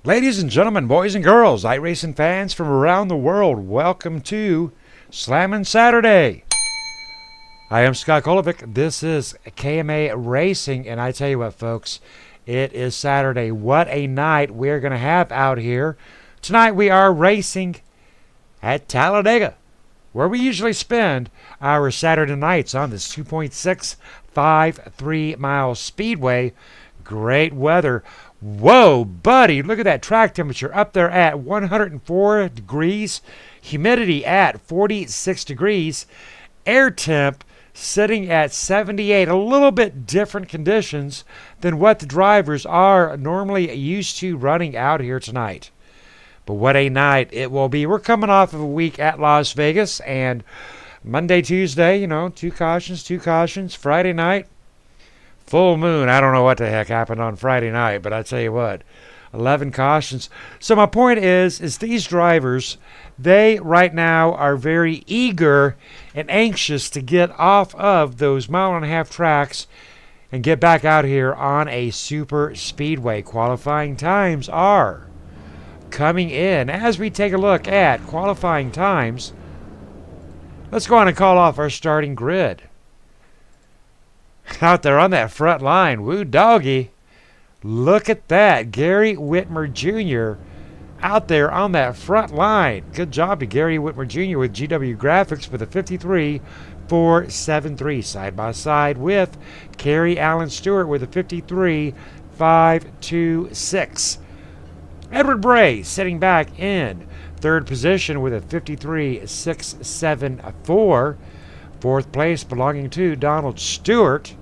Ladies and gentlemen, boys and girls, iRacing fans from around the world, welcome to Slammin' Saturday. I am Scott Kolovic. This is KMA Racing, and I tell you what, folks, it is Saturday. What a night we're going to have out here. Tonight we are racing at Talladega, where we usually spend our Saturday nights on this 2.653 mile speedway. Great weather. Whoa, buddy, look at that track temperature up there at 104 degrees, humidity at 46 degrees, air temp sitting at 78, a little bit different conditions than what the drivers are normally used to running out here tonight. But what a night it will be. We're coming off of a week at Las Vegas, and Monday, Tuesday, two cautions. Friday night, full moon. I don't know what the heck happened on Friday night, but I tell you what, 11 cautions. So my point is these drivers, they right now are very eager and anxious to get off of those mile-and-a-half tracks and get back out here on a super speedway. Qualifying times are coming in. As we take a look at qualifying times, let's go on and call off our starting grid. Out there on that front line, woo doggy. Look at that. Gary Whitmer Jr. out there on that front line. Good job to Gary Whitmer Jr. with GW Graphics with a 53.473 side by side with Kerry Allen Stewart with a 53.526. Edward Bray sitting back in third position with a 53.674. Fourth place belonging to Donald Stewart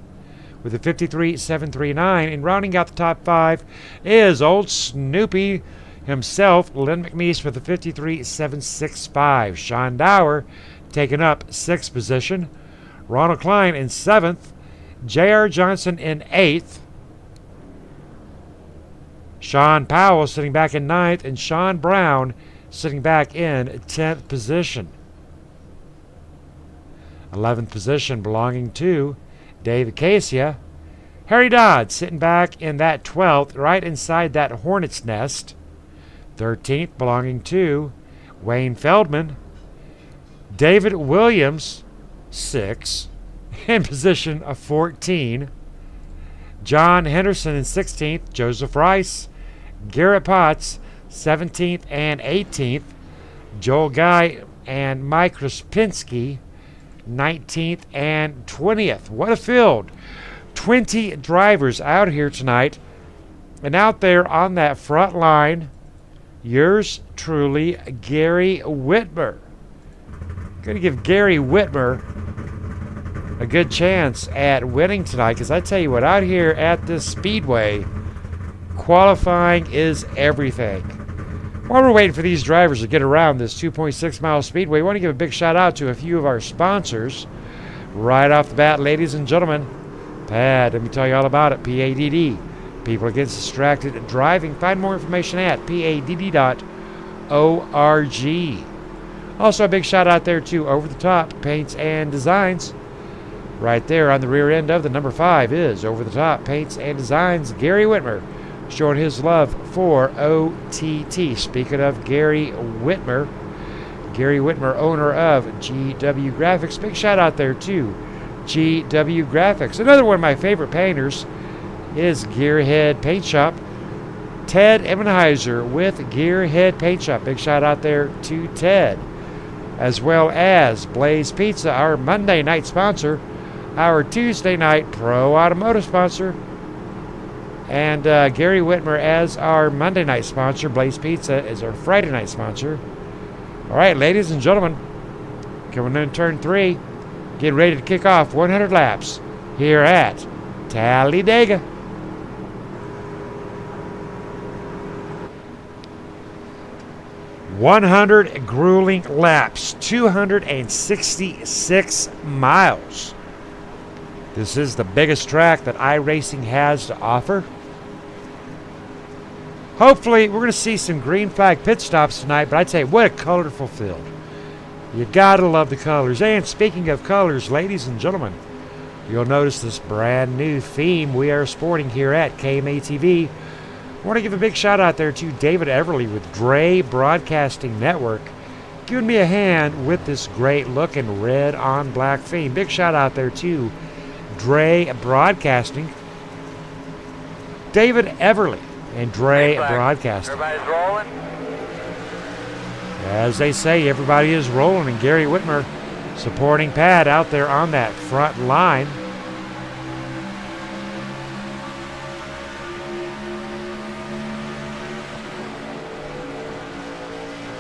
with a 53.739. And rounding out the top five is old Snoopy himself, Len McNeese with a 53.765. Sean Dower taking up sixth position. Ronald Klein in seventh. J.R. Johnson in eighth. Sean Powell sitting back in ninth. And Sean Brown sitting back in 10th position. 11th position belonging to Dave Acacia. Harry Dodd sitting back in that 12th, right inside that hornet's nest. 13th belonging to Wayne Feldman. David Williams, 6, in position of 14. John Henderson in 16th. Joseph Rice. Garrett Potts, 17th and 18th. Joel Guy and Mike Ruspinski, 19th and 20th. What a field. 20 drivers out here tonight. And out there on that front line, yours truly, Gary Whitmer. Going to give Gary Whitmer a good chance at winning tonight, because I tell you what, out here at this speedway, qualifying is everything. While we're waiting for these drivers to get around this 2.6 mile speedway, I want to give a big shout out to a few of our sponsors. Right off the bat, ladies and gentlemen, PAD, let me tell you all about it. PADD, People Against Distracted Driving. Find more information at padd.org. Also a big shout out there to Over the Top Paints and Designs. Right there on the rear end of the number 5 is Over the Top Paints and Designs. Gary Whitmer showing his love for OTT. Speaking of Gary Whitmer, owner of GW Graphics. Big shout out there to GW Graphics. Another one of my favorite painters is Gearhead Paint Shop. Ted Ebenheiser with Gearhead Paint Shop. Big shout out there to Ted. As well as Blaze Pizza, our Monday night sponsor, our Tuesday night Pro Automotive sponsor, and Gary Whitmer as our Monday night sponsor. Blaze Pizza is our Friday night sponsor. All right, ladies and gentlemen, coming in turn 3, getting ready to kick off 100 laps here at Talladega. "100 grueling laps, 266 miles. This is the biggest track that iRacing has to offer. Hopefully, we're going to see some green flag pit stops tonight, but I tell you, what a colorful field. You got to love the colors. And speaking of colors, ladies and gentlemen, you'll notice this brand new theme we are sporting here at KMA TV I want to give a big shout out there to David Everly with Dre Broadcasting Network, giving me a hand with this great looking red on black theme. Big shout out there to Dre Broadcasting, David Everly, and Dre Broadcasting. Everybody's rolling. As they say, everybody is rolling, and Gary Whitmer supporting Pat out there on that front line.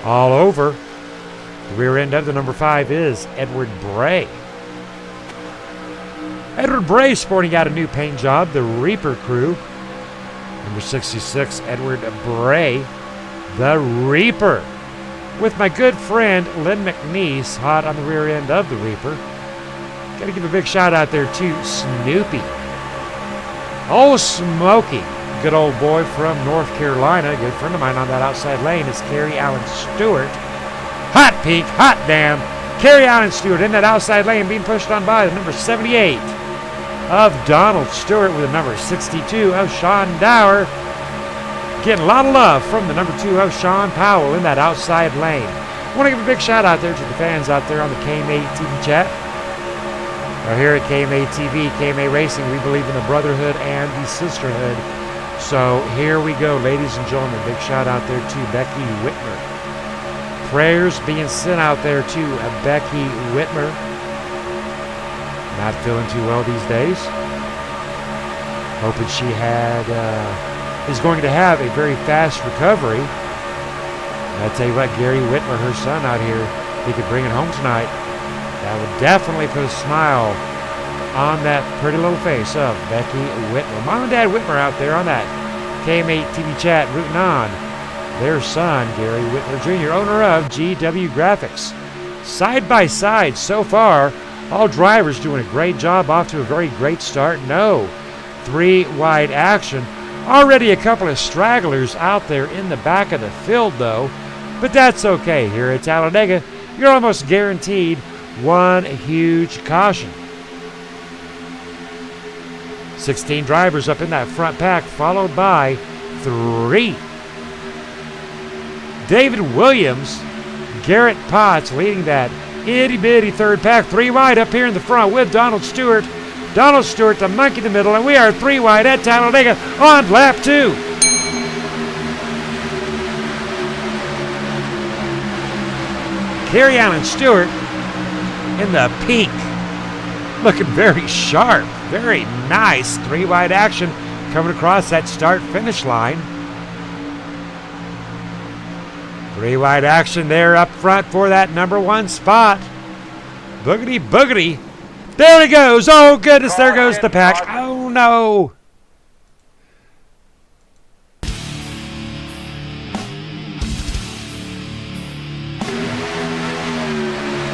All over. The rear end of the number 5 is Edward Bray. Edward Bray sporting out a new paint job, the Reaper Crew. Number 66, Edward Bray, the Reaper. With my good friend Lynn McNeese hot on the rear end of the Reaper. Got to give a big shout out there to Snoopy. Oh, Smokey. Good old boy from North Carolina. Good friend of mine on that outside lane is Kerry Allen Stewart. Hot pink, hot damn. Kerry Allen Stewart in that outside lane being pushed on by the number 78 of Donald Stewart with the number 62 of Sean Dower. Getting a lot of love from the number 2 of Sean Powell in that outside lane. I want to give a big shout out there to the fans out there on the KMA TV chat. Now here at KMA TV, KMA Racing, we believe in the brotherhood and the sisterhood. So here we go, ladies and gentlemen. Big shout out there to Becky Whitmer. Prayers being sent out there to Becky Whitmer. Not feeling too well these days. Hoping she is going to have a very fast recovery. And I tell you what, Gary Whitmer, her son out here, he could bring it home tonight. That would definitely put a smile on that pretty little face of Becky Whitmer. Mom and Dad Whitmer out there on that KM8 TV chat rooting on their son, Gary Whitmer Jr., owner of GW Graphics. Side by side so far, all drivers doing a great job, off to a very great start. No 3-wide action. Already a couple of stragglers out there in the back of the field, though. But that's okay. Here at Talladega, you're almost guaranteed one huge caution. 16 drivers up in that front pack, followed by 3. David Williams, Garrett Potts leading that itty-bitty third pack. 3 wide up here in the front with Donald Stewart. Donald Stewart, the monkey in the middle, and we are 3 wide at Talladega on lap 2. Kerry Allen Stewart in the pink, looking very sharp, very nice 3 wide action coming across that start-finish line. 3 wide action there up front for that number 1 spot. Boogity, boogity. There he goes. Oh, goodness, there goes the pack. Oh, no.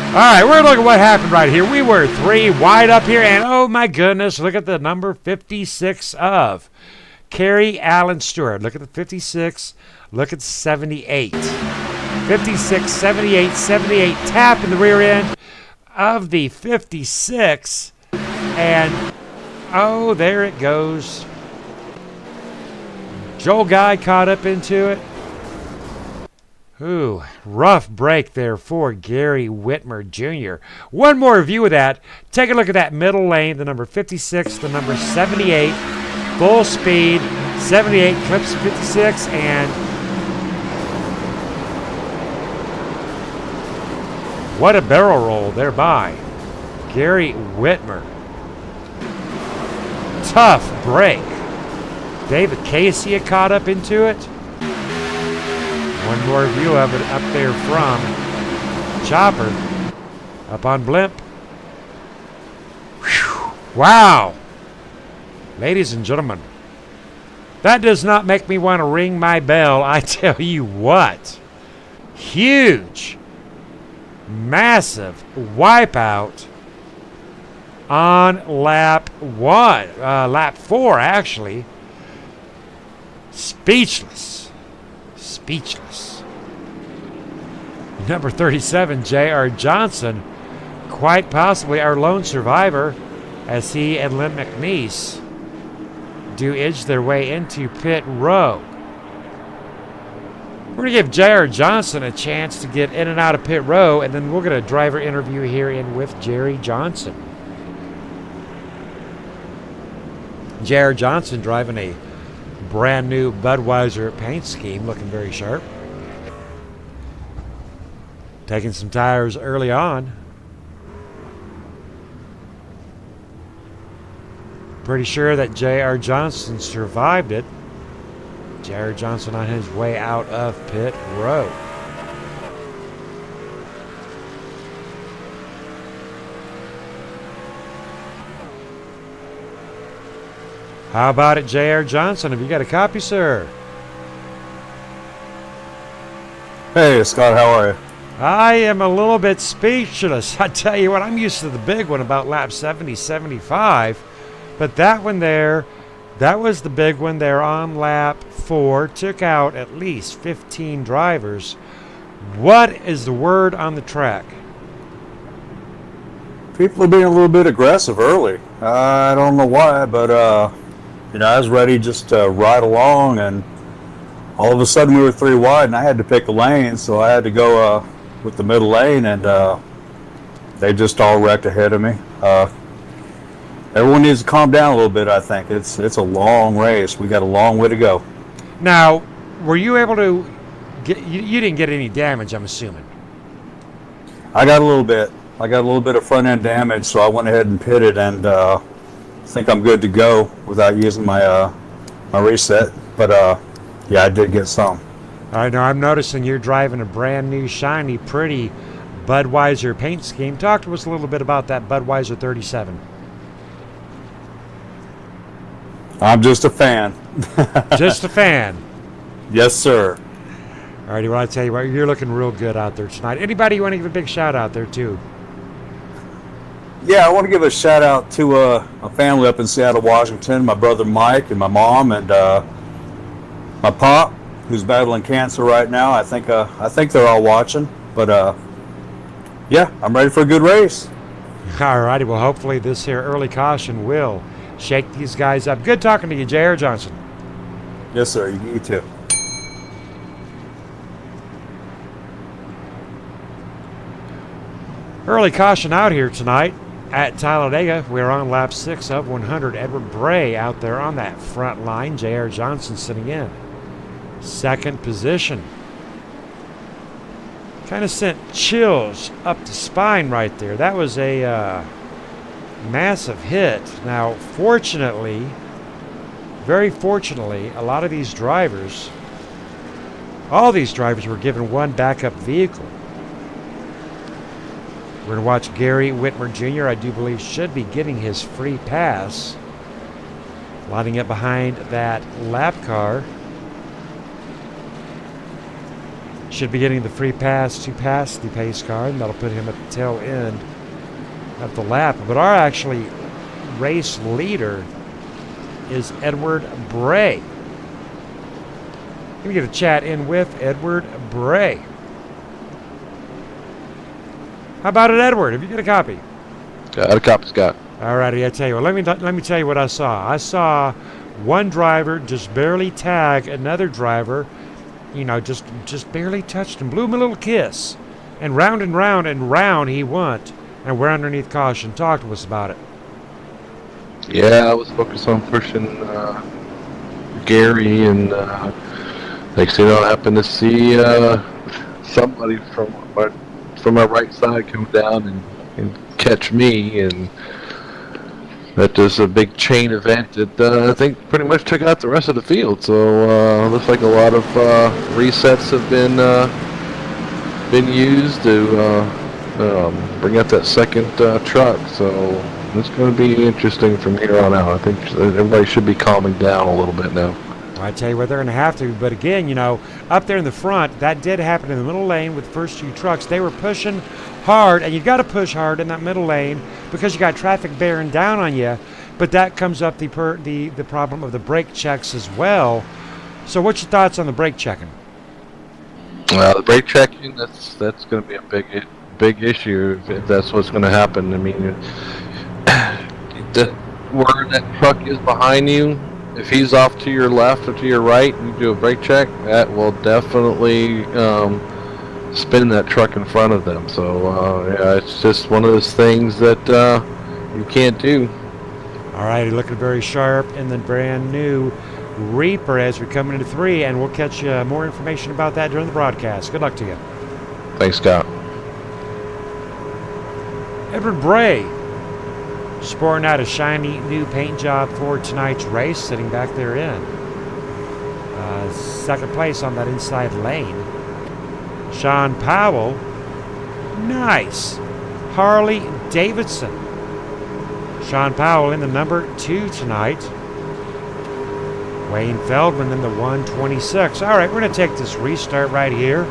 All right, we're looking at what happened right here. We were 3 wide up here, and oh, my goodness, look at the number 56 of Kerry Allen Stewart. Look at the 56. Look at 78. 56, 78, 78 tap in the rear end of the 56, and oh, there it goes. Joel Guy caught up into it. Ooh, rough break there for Gary Whitmer Jr. One more view of that. Take a look at that middle lane, the number 56, the number 78, full speed, 78 clips 56, and what a barrel roll there by Gary Whitmer. Tough break. David Casey caught up into it. One more view of it up there from Chopper. Up on Blimp. Whew. Wow. Ladies and gentlemen, that does not make me want to ring my bell. I tell you what. Huge. Massive wipeout on lap 4 actually. Speechless. Number 37, J.R. Johnson, quite possibly our lone survivor, as he and Lynn McNeese do edge their way into pit row. We're going to give J.R. Johnson a chance to get in and out of pit row, and then we'll get a driver interview here in with Jerry Johnson. J.R. Johnson driving a brand new Budweiser paint scheme, looking very sharp. Taking some tires early on. Pretty sure that J.R. Johnson survived it. J.R. Johnson on his way out of pit row. How about it, J.R. Johnson? Have you got a copy, sir? Hey, Scott, how are you? I am a little bit speechless. I tell you what, I'm used to the big one about lap 70, 75. But that one there, that was the big one there on lap 4. Took out at least 15 drivers. What is the word on the track? People are being a little bit aggressive early. I don't know why, but I was ready just to ride along, and all of a sudden we were 3 wide, and I had to pick a lane, so I had to go with the middle lane, and they just all wrecked ahead of me. Everyone needs to calm down a little bit, I think. It's a long race. We got a long way to go. Now, were you able to get, you didn't get any damage, I'm assuming? I got a little bit. I got a little bit of front end damage, so I went ahead and pitted, and think I'm good to go without using my my reset. But yeah, I did get some. All right, now I'm noticing you're driving a brand new, shiny, pretty Budweiser paint scheme. Talk to us a little bit about that Budweiser 37. I'm just a fan. Just a fan. Yes, sir. All righty, well, I tell you what, you're looking real good out there tonight. Anybody you want to give a big shout out there, too? Yeah, I want to give a shout out to a family up in Seattle, Washington. My brother Mike and my mom and my pop, who's battling cancer right now. I think they're all watching. But yeah, I'm ready for a good race. All righty, well, hopefully this here early caution will shake these guys up. Good talking to you, J.R. Johnson. Yes, sir. You too. Early caution out here tonight at Talladega. We're on lap 6 of 100. Edward Bray out there on that front line. J.R. Johnson sitting in second position. Kind of sent chills up the spine right there. That was a massive hit. Now, fortunately, very fortunately, a lot of these drivers, all these drivers were given one backup vehicle. We're going to watch Gary Whitmer Jr., I do believe, should be getting his free pass. Lining up behind that lap car. Should be getting the free pass to pass the pace car, and that'll put him at the tail end of the lap. But our actually race leader is Edward Bray. Let me get a chat in with Edward Bray. How about it, Edward? Have you got a copy? Got a copy, Scott. All righty, I tell you what. Let me tell you what I saw. I saw one driver just barely tag another driver. You know, just barely touched him. Blew him a little kiss, and round and round and round he went. And we're underneath caution. Talk to us about it. Yeah, I was focused on pushing Gary, and next thing you know, I happened to see somebody from my right side come down and catch me, and that was a big chain event that I think pretty much took out the rest of the field. So looks like a lot of resets have been used to bring out that second truck. So it's going to be interesting from here on out. I think everybody should be calming down a little bit now. I tell you what, they're going to have to. But again, you know, up there in the front, that did happen in the middle lane with the first two trucks. They were pushing hard, and you've got to push hard in that middle lane because you got traffic bearing down on you. But that comes up the problem of the brake checks as well. So what's your thoughts on the brake checking? The brake checking, that's going to be a big issue if that's what's going to happen. I mean, where that truck is behind you, if he's off to your left or to your right, and you do a brake check, that will definitely spin that truck in front of them. So yeah, it's just one of those things that you can't do. All righty, looking very sharp in the brand new Reaper as we come into 3, and we'll catch you more information about that during the broadcast. Good luck to you. Thanks, Scott. Edward Bray sporting out a shiny new paint job for tonight's race, sitting back there in second place on that inside lane. Sean Powell, nice. Harley Davidson. Sean Powell in the number 2 tonight. Wayne Feldman in the 126. All right, we're going to take this restart right here.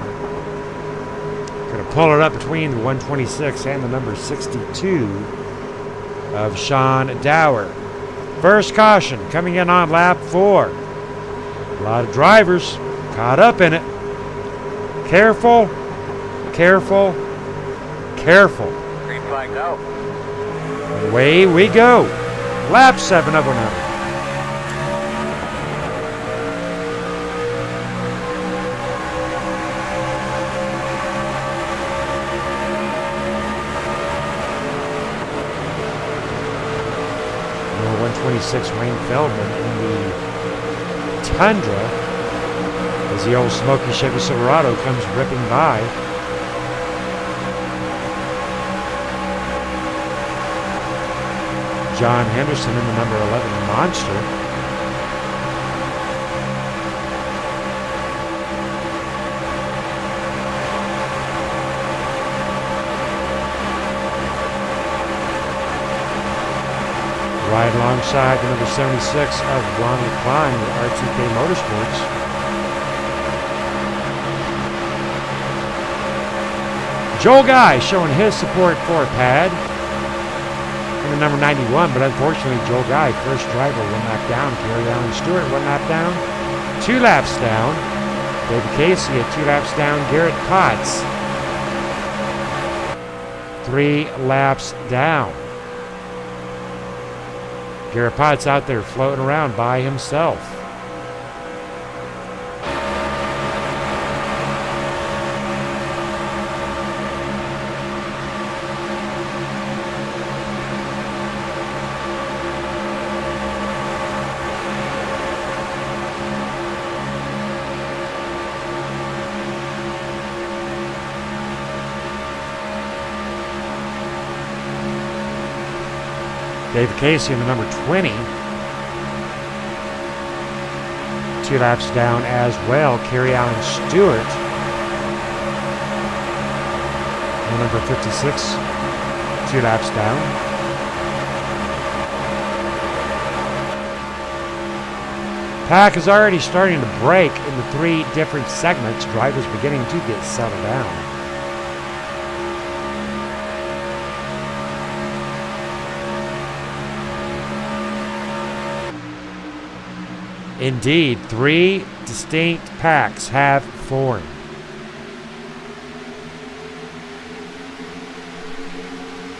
Going to pull it up between the 126 and the number 62 of Sean Dower. First caution coming in on lap 4. A lot of drivers caught up in it. Careful, careful, careful. Green flag go. Away we go. Lap 7 of 100. Number 126 Wayne Feldman in the Tundra as the old smoky Chevy Silverado comes ripping by. John Henderson in the number 11 Monster. Right alongside the number 76 of Ronald Klein with R2K Motorsports. Joel Guy showing his support for Pad in the number 91, but unfortunately Joel Guy, first driver, 1 lap down. Kerry Allen Stewart, 1 lap down. 2 laps down. David Casey at 2 laps down. Garrett Potts, 3 laps down. Garrett Potts out there floating around by himself. David Casey in the number 20. 2 laps down as well. Kerry Allen Stewart in the number 56. 2 laps down. Pack is already starting to break in the 3 different segments. Drivers beginning to get settled down. Indeed, 3 distinct packs have formed.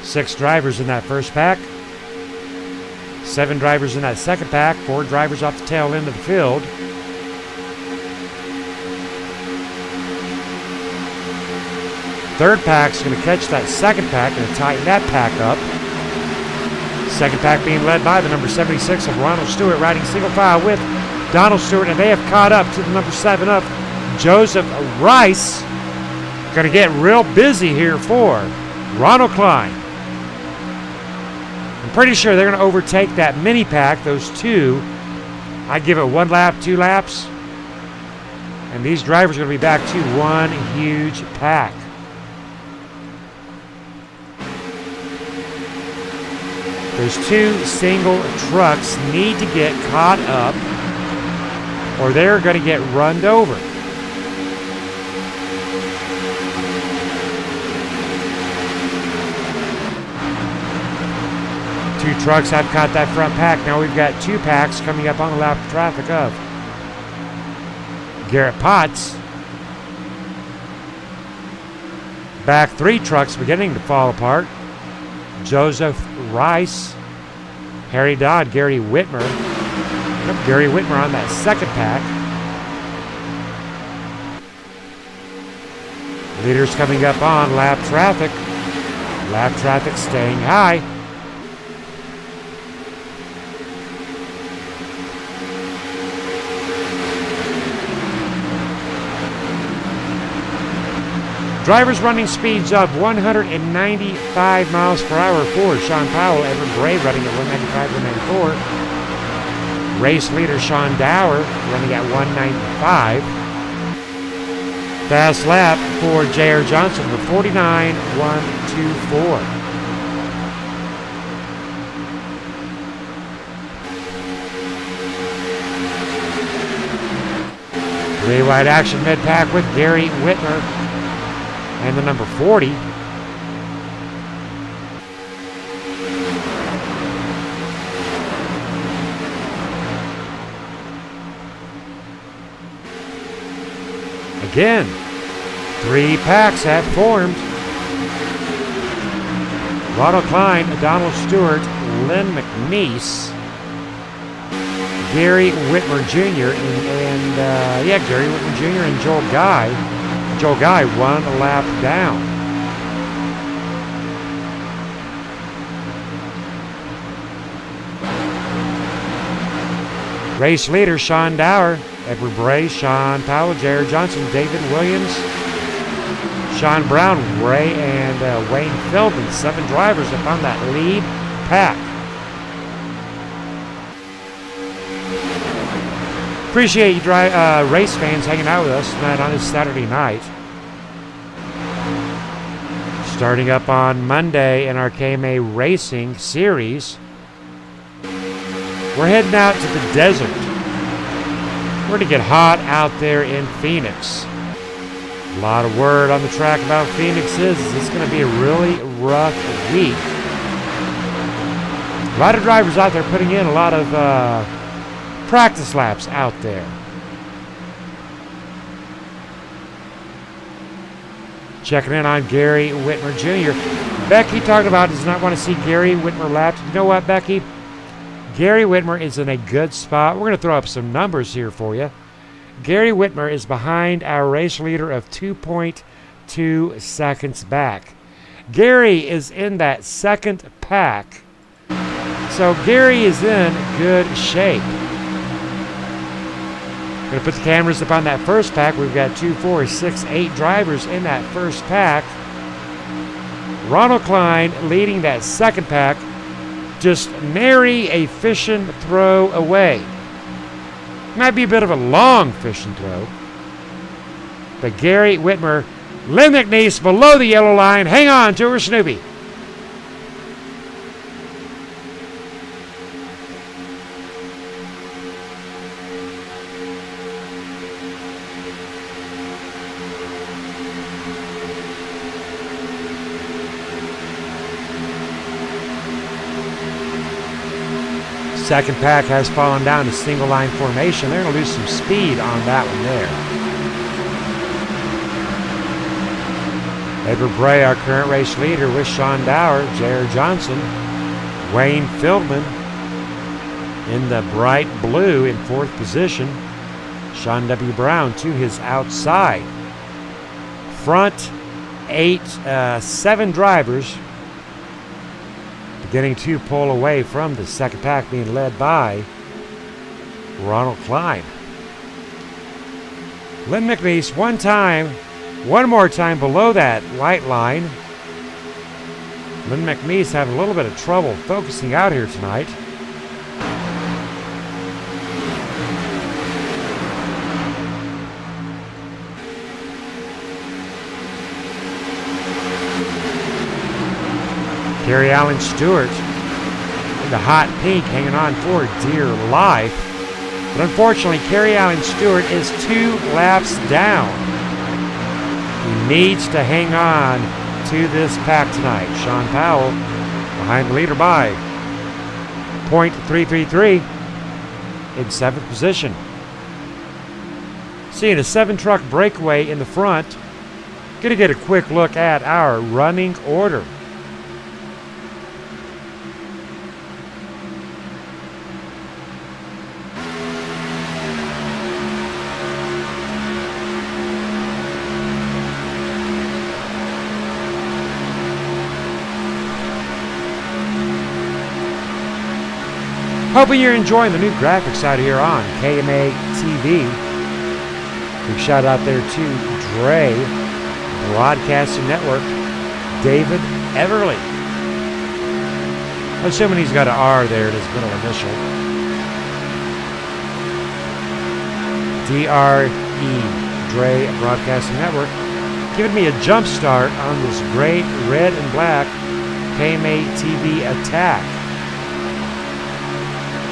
Six drivers in that first pack. 7 drivers in that second pack. 4 drivers off the tail end of the field. Third pack's going to catch that second pack and tighten that pack up. Second pack being led by the number 76 of Ronald Stewart, riding single file with Donald Stewart, and they have caught up to the number 7 of Joseph Rice. Going to get real busy here for Ronald Klein. I'm pretty sure they're going to overtake that mini pack, those 2. I give it 1 lap, 2 laps. And these drivers are going to be back to 1 huge pack. Those 2 single trucks need to get caught up, or they're going to get runned over. Two trucks have caught that front pack. Now we've got 2 packs coming up on the lap of traffic of Garrett Potts. Back 3 trucks beginning to fall apart. Joseph Rice, Harry Dodd, Gary Whitmer, Yep, Gary Whitmer on that second pack. Leaders coming up on lap traffic. Lap traffic staying high. Drivers running speeds of 195 miles per hour for Sean Powell. Everett Bray running at 195, 194. Race leader Sean Dower running at 195. Fast lap for J.R. Johnson with 49.124. Three-wide action mid-pack with Gary Whitmer and the number 40. Again, three packs have formed. Ronald Klein, Donald Stewart, Lynn McNeese, Gary Whitmer Jr. and Gary Whitmer Jr. and Joel Guy. Joel Guy one lap down. Race leader Sean Dower, Edward Bray, Sean Powell, J.R. Johnson, David Williams, Sean Brown, Ray, and Wayne Feldman. 7 drivers up on that lead pack. Appreciate you race fans hanging out with us tonight on this Saturday night. Starting up on Monday in our KMA Racing Series, we're heading out to the desert. We're going to get hot out there in Phoenix. A lot of word on the track about Phoenix is it's going to be a really rough week. A lot of drivers out there putting in a lot of practice laps out there. Checking in on Gary Whitmer Jr. Becky talked about does not want to see Gary Whitmer lapped. You know what, Becky? Gary Whitmer is in a good spot. We're going to throw up some numbers here for you. Gary Whitmer is behind our race leader of 2.2 seconds back. Gary is in that second pack. So Gary is in good shape. Going to put the cameras up on that first pack. We've got 2, 4, 6, 8 drivers in that first pack. Ronald Klein leading that second pack. Just nary a fishing throw away. Might be a bit of a long fishing throw. But Gary Whitmer, Lynn McNeese below the yellow line. Hang on to her, Snoopy. Second pack has fallen down to single line formation. They're going to lose some speed on that one there. Edward Bray, our current race leader, with Sean Dower, J.R. Johnson, Wayne Feldman in the bright blue in 4th position. Sean W. Brown to his outside. Front 7 drivers beginning to pull away from the second pack, being led by Ronald Klein. Lynn McNeese one more time below that white line. Lynn McNeese having a little bit of trouble focusing out here tonight. Gary Allen Stewart in the hot pink, hanging on for dear life. But unfortunately, Gary Allen Stewart is 2 laps down. He needs to hang on to this pack tonight. Sean Powell behind the leader by .333 in 7th position. Seeing a 7-truck breakaway in the front. Going to get a quick look at our running order. Hoping you're enjoying the new graphics out here on KMA TV. Big shout out there to Dre, Broadcasting Network, David Everly. Assuming he's got an R there in his middle initial. DRE, Dre Broadcasting Network, giving me a jump start on this great red and black KMA TV attack.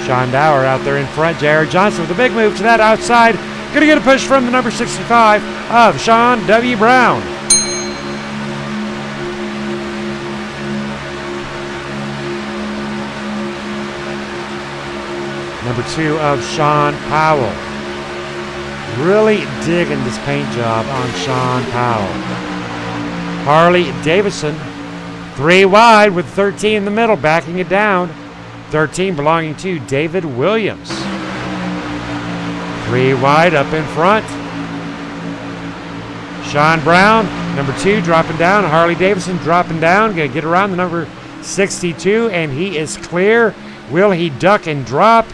Sean Dower out there in front. J.R. Johnson with a big move to that outside. Going to get a push from the number 65 of Sean W. Brown. Number 2 of Sean Powell. Really digging this paint job on Sean Powell. Harley Davidson, 3 wide with 13 in the middle, backing it down. 13 belonging to David Williams. 3 wide up in front. Sean Brown, number 2, dropping down. Harley Davidson dropping down. Going to get around the number 62, and he is clear. Will he duck and drop?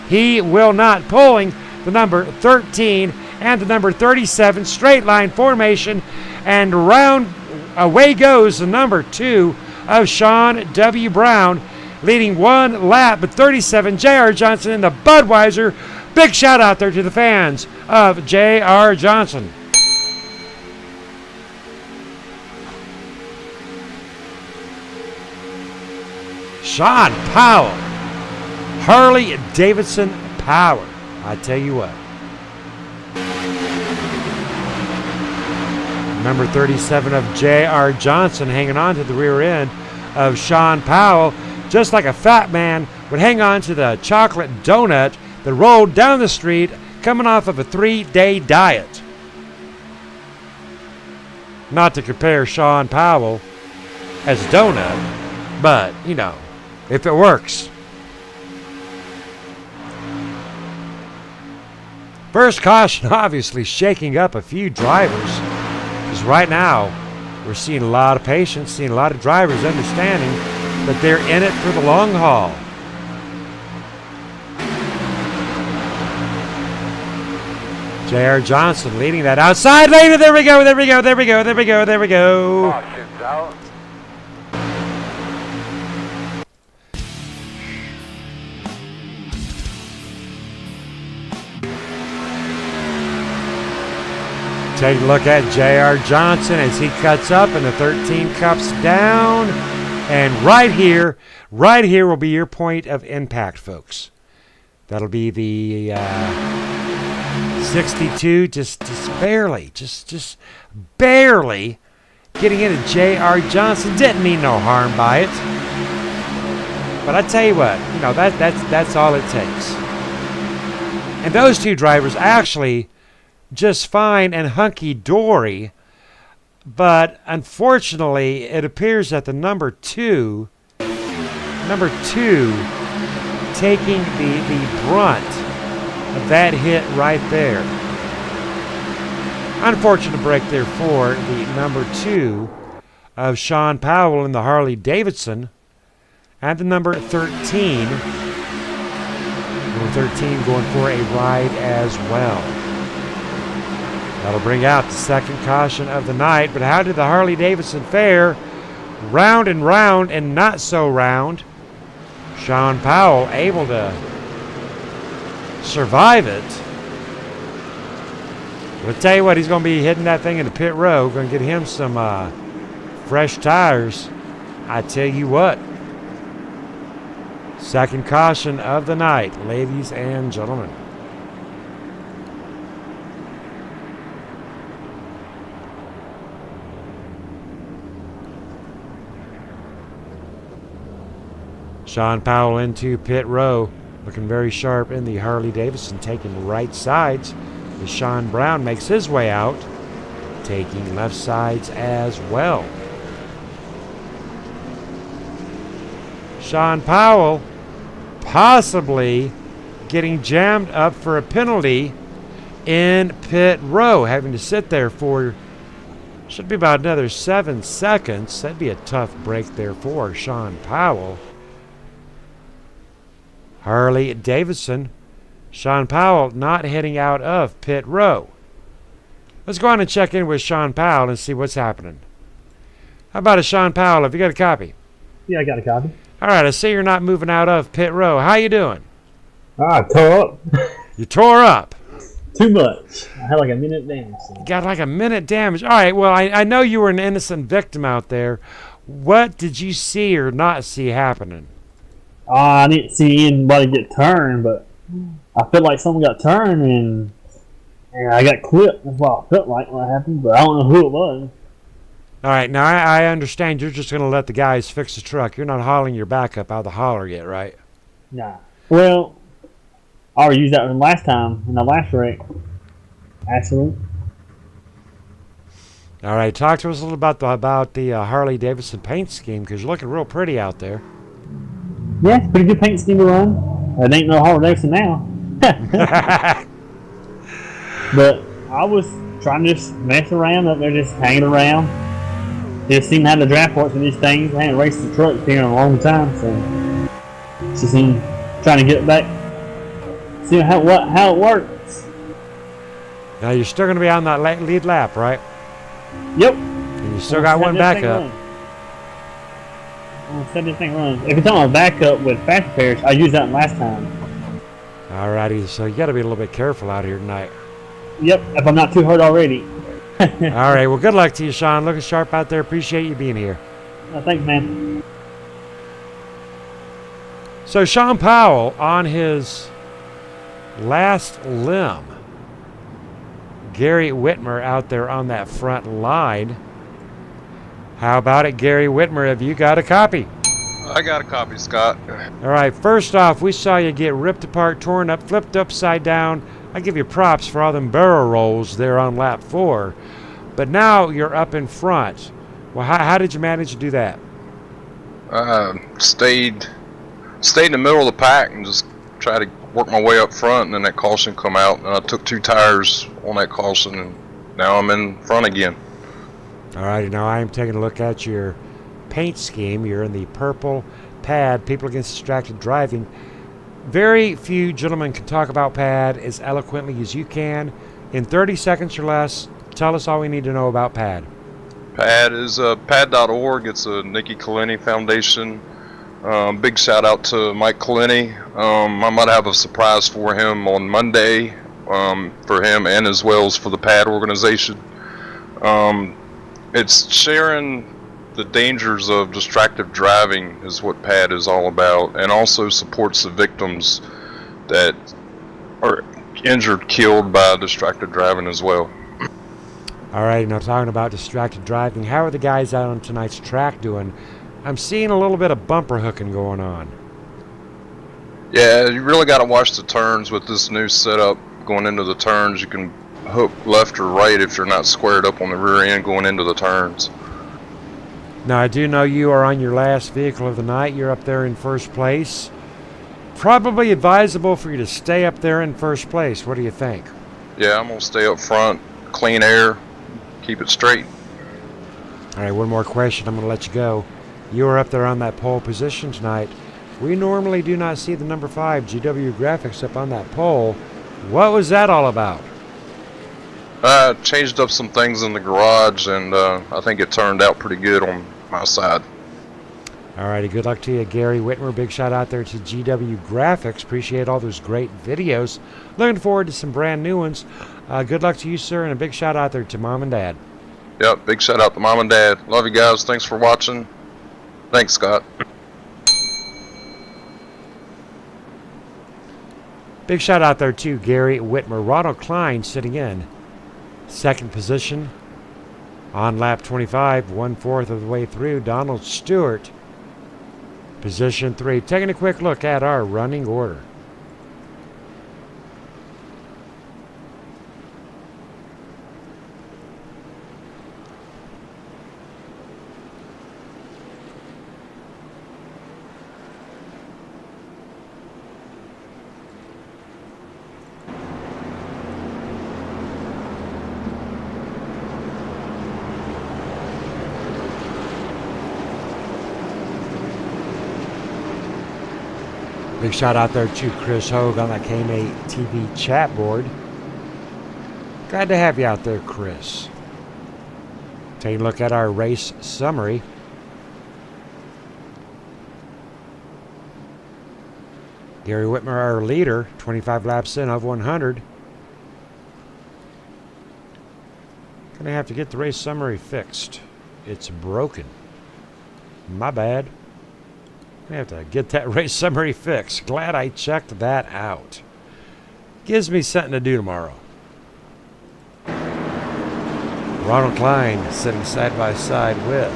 He will not. Pulling the number 13 and the number 37 straight line formation, and round away goes the number 2 of Sean W. Brown, leading 1 lap, but 37 J.R. Johnson in the Budweiser. Big shout out there to the fans of J.R. Johnson. Sean Powell, Harley Davidson power. I tell you what. Number 37 of J.R. Johnson hanging on to the rear end of Sean Powell, just like a fat man would hang on to the chocolate donut that rolled down the street coming off of a 3-day diet. Not to compare Sean Powell as a donut, but, you know, if it works. First caution, obviously shaking up a few drivers, because right now we're seeing a lot of patience, seeing a lot of drivers understanding that they're in it for the long haul. J.R. Johnson leading that outside lane. There we go, there we go, there we go, there we go, there we go. Caution's out. Take a look at J.R. Johnson as he cuts up and the 13 cups down. And right here will be your point of impact, folks. That'll be the 62, just barely getting into J.R. Johnson. Didn't mean no harm by it. But I tell you what, you know, that's all it takes. And those two drivers actually just fine and hunky-dory, but unfortunately it appears that the number two taking the brunt of that hit right there. Unfortunate break there for the number 2 of Sean Powell in the Harley Davidson, and the number 13. Number 13 going for a ride as well. That'll bring out the second caution of the night. But how did the Harley Davidson fare? Round and round and not so round. Sean Powell able to survive it. But I'll tell you what, he's going to be hitting that thing in the pit road. Going to get him some fresh tires. I tell you what. Second caution of the night, ladies and gentlemen. Sean Powell into pit row, looking very sharp in the Harley Davidson, taking right sides as Sean Brown makes his way out, taking left sides as well. Sean Powell possibly getting jammed up for a penalty in pit row, having to sit there for should be about another 7 seconds. That'd be a tough break there for Sean Powell. Harley Davidson. Sean Powell not heading out of pit row. Let's go on and check in with Sean Powell and see what's happening. How about it, Sean Powell? Have you got a copy? Yeah, I got a copy. All right, I see you're not moving out of pit row. How you doing? Tore up. You tore up. Too much. I had like a minute damage. So. You got like a minute damage. All right, well, I know you were an innocent victim out there. What did you see or not see happening? I didn't see anybody get turned, but I felt like someone got turned and I got clipped. That's what I felt like when it happened, but I don't know who it was. All right, now I understand you're just going to let the guys fix the truck. You're not hauling your backup out of the hauler yet, right? Nah. Well, I already used that one last time in the last wreck. Accident. All right, talk to us a little about the Harley Davidson paint scheme, because you're looking real pretty out there. Yeah, it's a pretty good paint scheme to run. It ain't no Harley Davidson now. But I was trying to just mess around up there, just hanging around. Just seeing how the draft works with these things. I hadn't raced the truck here in a long time, so just trying to get it back, see how it works. Now you're still going to be on that lead lap, right? Yep. And you still got one backup. Set this thing run. Every time I back up with fast repairs, I used that one last time. Alrighty, so you got to be a little bit careful out here tonight. Yep, if I'm not too hurt already. All right, well, good luck to you, Sean. Looking sharp out there. Appreciate you being here. Thanks, man. So Sean Powell on his last limb. Gary Whitmer out there on that front line. How about it, Gary Whitmer? Have you got a copy? I got a copy, Scott. All right, first off, we saw you get ripped apart, torn up, flipped upside down. I give you props for all them barrel rolls there on lap 4. But now you're up in front. Well, how did you manage to do that? Stayed in the middle of the pack and just tried to work my way up front, and then that caution come out, and I took 2 tires on that caution, and now I'm in front again. All right, now I am taking a look at your paint scheme. You're in the purple pad, People Against Distracted Driving. Very few gentlemen can talk about PAD as eloquently as you can. In 30 seconds or less, tell us all we need to know about PAD. PAD is pad.org. It's a Nikki Kalini Foundation. Big shout out to Mike Kalini. I might have a surprise for him on Monday, for him and as well as for the PAD organization. It's sharing the dangers of distracted driving is what PAD is all about, and also supports the victims that are injured, killed by distracted driving as well. All right, now talking about distracted driving, how are the guys out on tonight's track doing? I'm seeing a little bit of bumper hooking going on. Yeah, you really got to watch the turns with this new setup. Going into the turns, you can hook left or right if you're not squared up on the rear end going into the turns. Now, I do know you are on your last vehicle of the night. You're up there in first place. Probably advisable for you to stay up there in first place. What do you think? Yeah, I'm going to stay up front, clean air, keep it straight. All right, one more question. I'm going to let you go. You were up there on that pole position tonight. We normally do not see the number 5 GW Graphics up on that pole. What was that all about? I changed up some things in the garage, and I think it turned out pretty good on my side. All righty, good luck to you, Gary Whitmer. Big shout out there to GW Graphics. Appreciate all those great videos. Looking forward to some brand new ones. Good luck to you, sir, and a big shout out there to Mom and Dad. Yep, big shout out to Mom and Dad. Love you guys. Thanks for watching. Thanks, Scott. Big shout out there to Gary Whitmer. Ronald Klein sitting in second position on lap 25, 1/4 of the way through. Donald Stewart, position 3. Taking a quick look at our running order. Big shout out there to Chris Hogue on that KMA TV chat board. Glad to have you out there, Chris. Taking a look at our race summary. Gary Whitmer, our leader, 25 laps in of 100. Gonna have to get the race summary fixed. It's broken. My bad. I have to get that race summary fixed. Glad I checked that out. Gives me something to do tomorrow. Ronald Klein sitting side by side with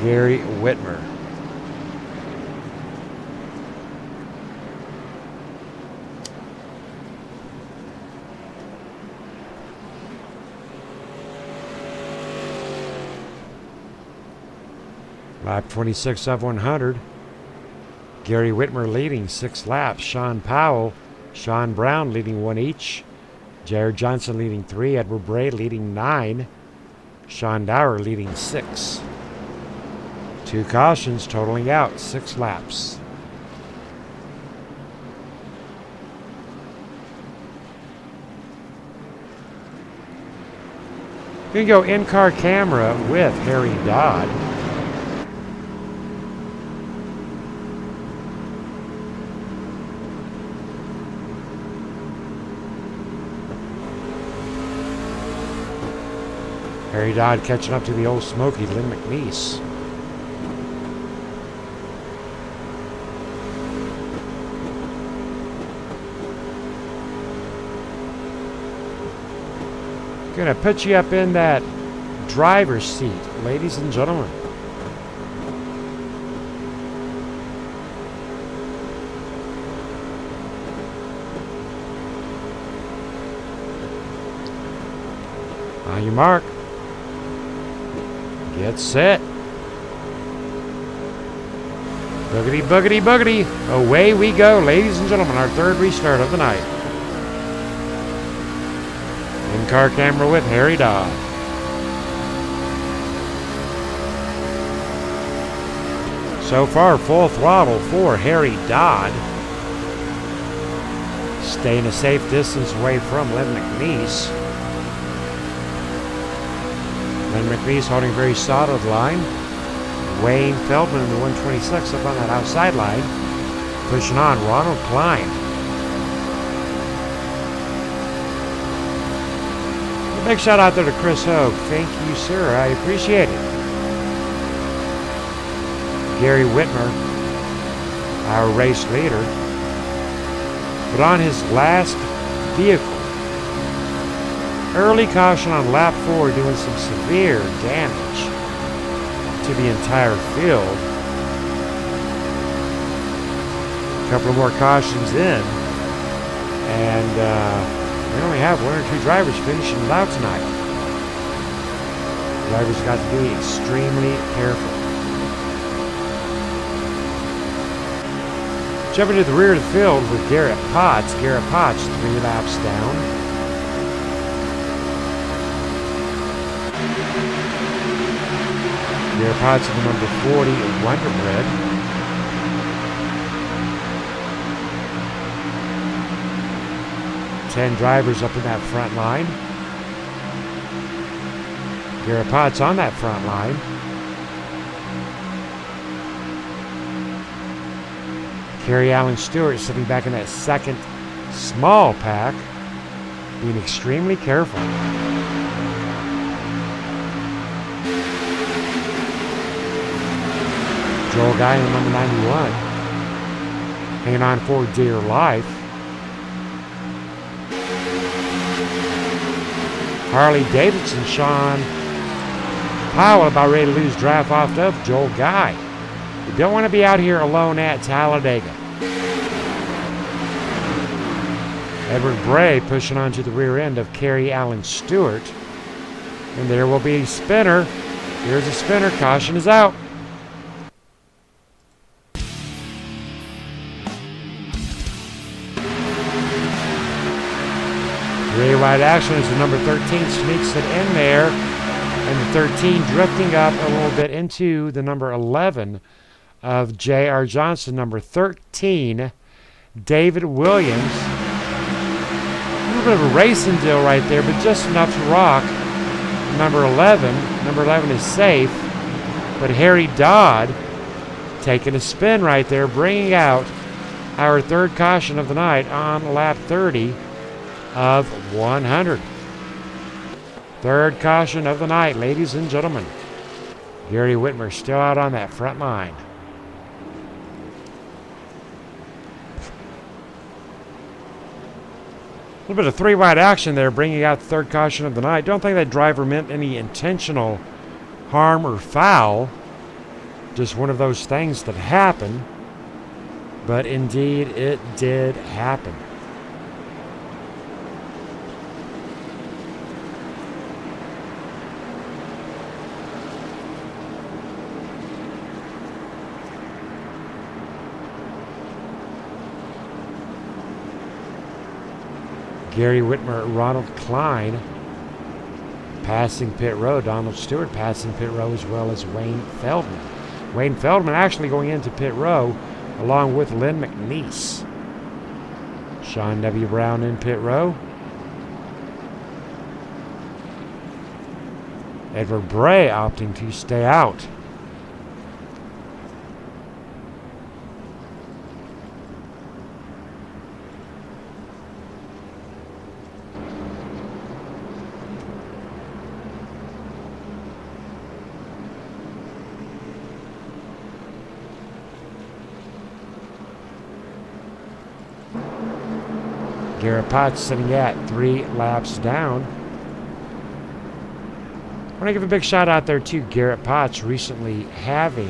Gary Whitmer. Lap 26 of 100. Gary Whitmer leading 6 laps. Sean Powell, Sean Brown leading 1 each. Jared Johnson leading 3. Edward Bray leading 9. Sean Dower leading 6. 2 cautions totaling out 6 laps. We can go in-car camera with Harry Dodd. Harry Dodd catching up to the old Smoky, Lynn McNeese. Gonna put you up in that driver's seat, ladies and gentlemen. On your mark. Get set. Boogity, boogity, boogity. Away we go, ladies and gentlemen. Our 3rd restart of the night. In-car camera with Harry Dodd. So far, full throttle for Harry Dodd. Staying a safe distance away from Len McNeese. Len McNeese holding a very solid line. Wayne Feldman in the 126 up on that outside line. Pushing on Ronald Klein. A big shout out there to Chris Hogue. Thank you, sir. I appreciate it. Gary Whitmer, our race leader, but on his last vehicle. Early caution on lap 4 doing some severe damage to the entire field. A couple of more cautions in. And we only have 1 or 2 drivers finishing it out tonight. Drivers got to be extremely careful. Jumping to the rear of the field with Garrett Potts. Garrett Potts 3 laps down. Garrett Potts in the number 40 Wonderbread. Ten drivers up in that front line. Garrett Potts on that front line. Kerry Allen Stewart sitting back in that second small pack, being extremely careful. Joel Guy in number 91, hanging on for dear life. Harley Davidson, Sean Powell about ready to lose draft off of Joel Guy. You don't want to be out here alone at Talladega. Edward Bray pushing onto the rear end of Kerry Allen Stewart. And there will be a spinner. Here's a spinner. Caution is out. Really wide action as the number 13 sneaks it in there. And the 13 drifting up a little bit into the number 11 of J.R. Johnson. Number 13, David Williams. A little bit of a racing deal right there, but just enough to rock. Number 11 is safe, but Harry Dodd taking a spin right there, bringing out our third caution of the night on lap 30 of 100. Third caution of the night, ladies and gentlemen. Gary Whitmer still out on that front line. A little bit of three-wide action there, bringing out the third caution of the night. Don't think that driver meant any intentional harm or foul. Just one of those things that happen. But indeed, it did happen. Gary Whitmer, Ronald Klein passing pit row. Donald Stewart passing pit row, as well as Wayne Feldman. Wayne Feldman actually going into pit row along with Lynn McNeese. Sean W. Brown in pit row. Edward Bray opting to stay out. Garrett Potts sitting at 3 laps down. I want to give a big shout out there to Garrett Potts, recently having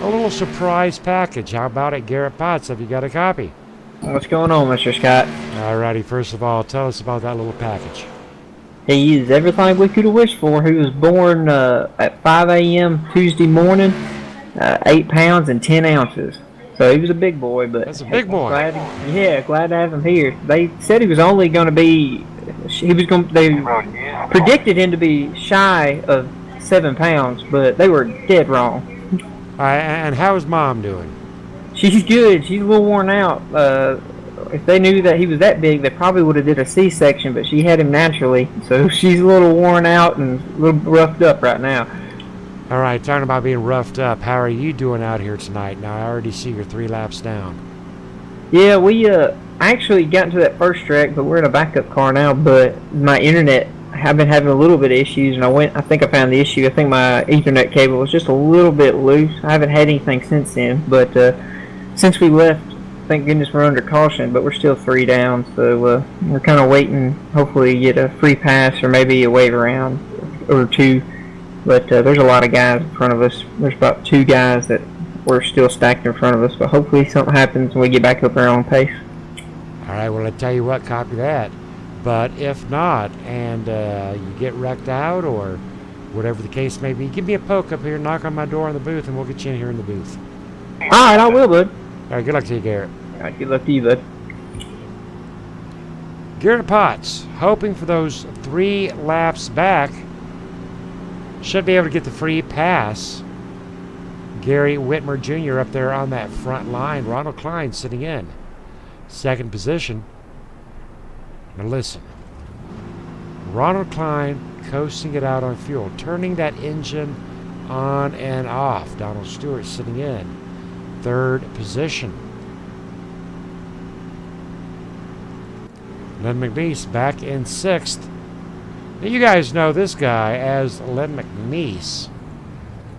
a little surprise package. How about it, Garrett Potts? Have you got a copy? What's going on, Mr. Scott? Alrighty, first of all, tell us about that little package. He is everything we could have wished for. He was born at 5 a.m. Tuesday morning, 8 pounds and 10 ounces. So he was a big boy, but that's a big boy. Glad to have him here. They said he was only going to be. They predicted him to be shy of 7 pounds, but they were dead wrong. All right, and how is Mom doing? She's good. She's a little worn out. If they knew that he was that big, they probably would have did a C-section, but she had him naturally, so she's a little worn out and a little roughed up right now. All right, talking about being roughed up, how are you doing out here tonight? Now, I already see you're 3 laps down. Yeah, we actually got into that first track, but we're in a backup car now, but my internet, I've been having a little bit of issues, and I think I found the issue. I think my Ethernet cable was just a little bit loose. I haven't had anything since then, but since we left, thank goodness we're under caution, but we're still 3 down, so we're kind of waiting, hopefully get a free pass or maybe a wave around or 2. But there's a lot of guys in front of us. There's about 2 guys that were still stacked in front of us. But hopefully something happens and we get back up our own pace. All right, well, I tell you what, copy that. But if not, and you get wrecked out or whatever the case may be, give me a poke up here, knock on my door in the booth, and we'll get you in here in the booth. All right, I will, bud. All right, good luck to you, Garrett. All right, good luck to you, bud. Garrett Potts, hoping for those 3 laps back. Should be able to get the free pass. Gary Whitmer Jr. up there on that front line. Ronald Klein sitting in second position. Now listen. Ronald Klein coasting it out on fuel, turning that engine on and off. Donald Stewart sitting in third position. Len McNeese back in 6th. Now, you guys know this guy as Len McNeese,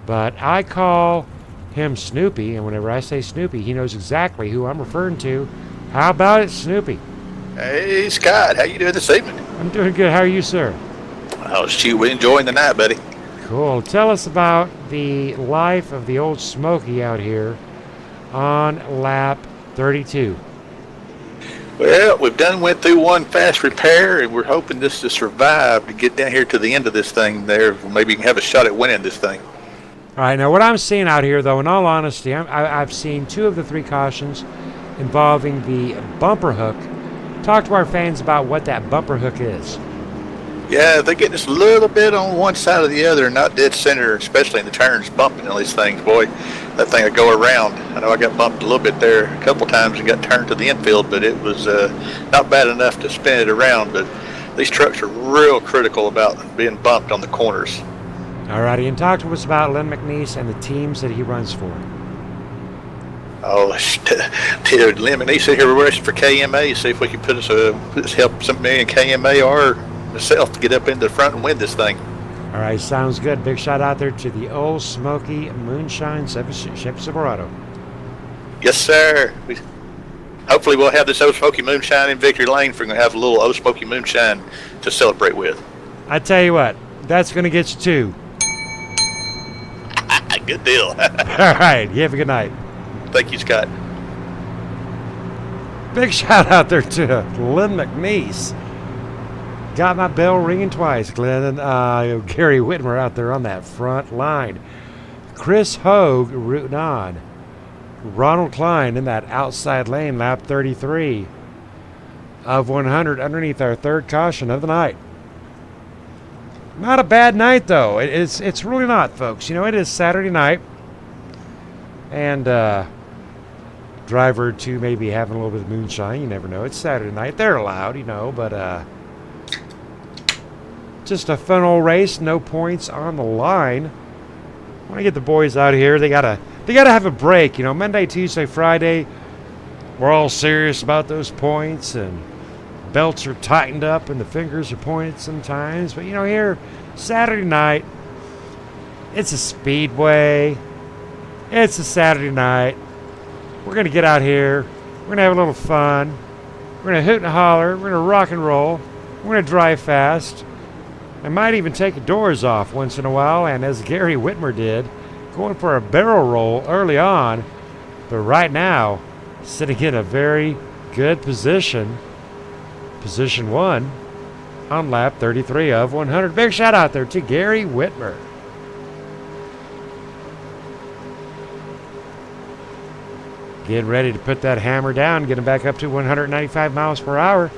but I call him Snoopy, and whenever I say Snoopy, he knows exactly who I'm referring to. How about it, Snoopy? Hey, Scott, how you doing this evening? I'm doing good. How are you, sir? Oh, shoot, we're enjoying the night, buddy. Cool. Tell us about the life of the old Smoky out here on lap 32. Well, we've went through one fast repair, and we're hoping this to survive to get down here to the end of this thing there. Maybe you can have a shot at winning this thing. All right, now what I'm seeing out here, though, in all honesty, I've seen 2 of the 3 cautions involving the bumper hook. Talk to our fans about what that bumper hook is. Yeah, they're getting just a little bit on one side or the other, not dead center, especially in the turns, bumping on these things, boy. that thing would go around. I know I got bumped a little bit there a couple times and got turned to the infield, but it was not bad enough to spin it around. But these trucks are real critical about being bumped on the corners. Alrighty, and talk to us about Len McNeese and the teams that he runs for. Oh, dude, Len McNeese said here we're racing for KMA. See if we can put us help somebody in KMA or myself to get up into the front and win this thing. All right, sounds good. Big shout out there to the Old Smoky Moonshine Chevy Silverado. Yes, sir. Hopefully we'll have this Old Smoky Moonshine in Victory Lane. We're going to have a little Old Smoky Moonshine to celebrate with. I tell you what, that's going to get you 2. Good deal. All right, you have a good night. Thank you, Scott. Big shout out there to Len McNeese. Got my bell ringing twice, Glenn. Gary Whitmer out there on that front line. Chris Hogue rooting on. Ronald Klein in that outside lane, lap 33 of 100 underneath our third caution of the night. Not a bad night, though. It's really not, folks. You know, it is Saturday night. And driver 2 maybe having a little bit of moonshine. You never know. It's Saturday night. They're allowed, you know, but just a fun old race. No points on the line. I want to get the boys out here. They gotta have a break. You know, Monday, Tuesday, Friday, we're all serious about those points, and belts are tightened up and the fingers are pointed sometimes. But you know, here Saturday night, it's a speedway. It's a Saturday night. We're gonna get out here. We're gonna have a little fun. We're gonna hoot and holler. We're gonna rock and roll. We're gonna drive fast. I might even take the doors off once in a while, and as Gary Whitmer did, going for a barrel roll early on. But right now, sitting in a very good position, position 1 on lap 33 of 100. Big shout out there to Gary Whitmer. Getting ready to put that hammer down, getting back up to 195 miles per hour.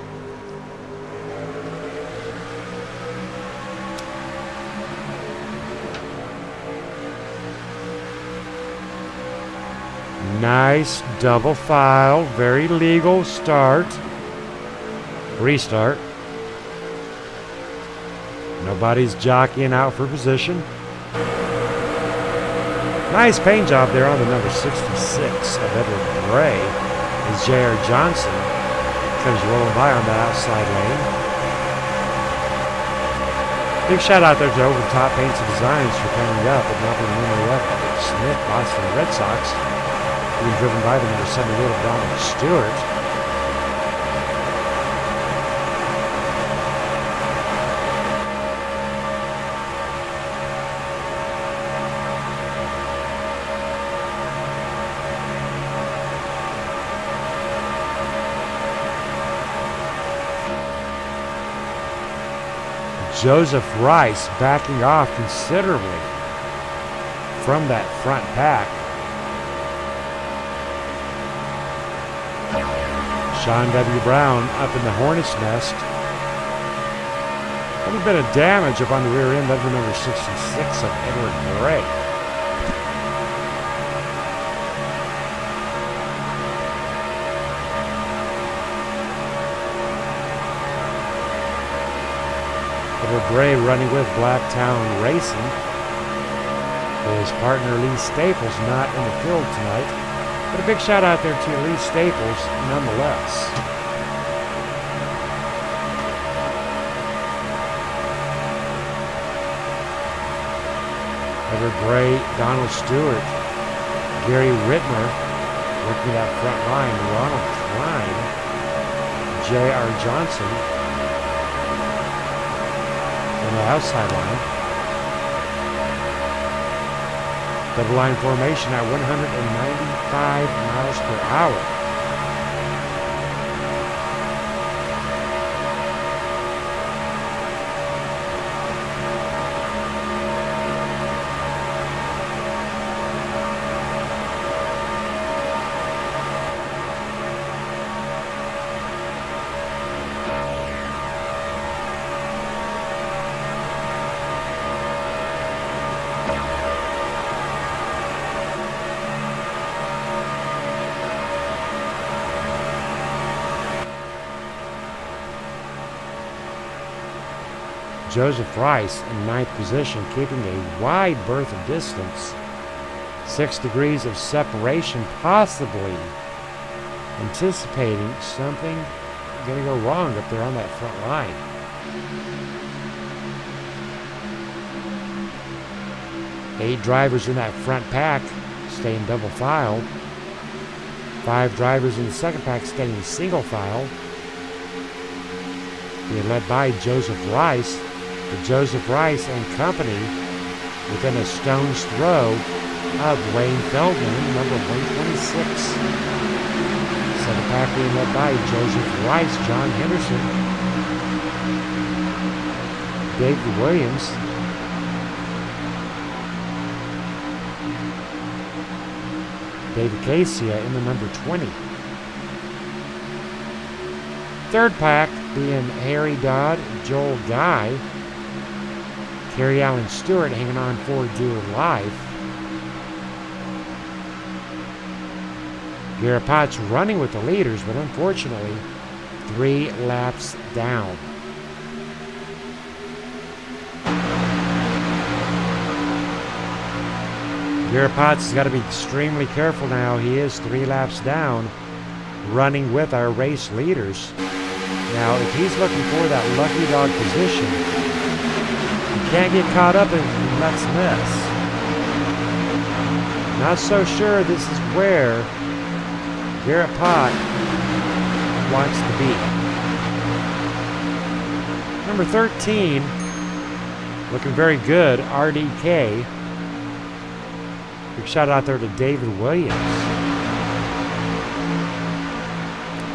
Nice double file, very legal start. Restart. Nobody's jockeying out for position. Nice paint job there on the number 66 of Edward Gray as J.R. Johnson comes rolling by on that outside lane. Big shout out there to Overtop Paints and Designs for coming up and not being memory of Smith, Boston Red Sox, being driven by the number 78 of Donald Stewart. Joseph Rice backing off considerably from that front pack. Sean W. Brown up in the hornet's nest. A little bit of damage up on the rear end of the number 66 of Edward Gray. Edward Gray running with Blacktown Racing. His partner Lee Staples not in the field tonight. But a big shout out there to Lee Staples nonetheless. Edward Gray, Donald Stewart, Gary Whitmer working that front line, Ronald Klein, J.R. Johnson on the outside line. Double line formation at 195 miles per hour. Joseph Rice in ninth position, keeping a wide berth of distance. 6 degrees of separation, possibly anticipating something going to go wrong up there on that front line. Eight drivers in that front pack stay in double file. 5 drivers in the second pack stay in single file. Being led by Joseph Rice. But Joseph Rice and company within a stone's throw of Wayne Feldman, number 126. Second pack being led by Joseph Rice, John Henderson, David Williams, David Casey in the number 20. Third pack being Harry Dodd, Joel Guy, Kerry Allen Stewart hanging on for dear life. Garrett Potts running with the leaders, but unfortunately 3 laps down. Garrett Potts has got to be extremely careful now. He is 3 laps down, running with our race leaders. Now, if he's looking for that lucky dog position, he can't get caught up in Lex Miss. Not so sure this is where Garrett Pott wants to be. Number 13, looking very good, RDK. Big shout out there to David Williams.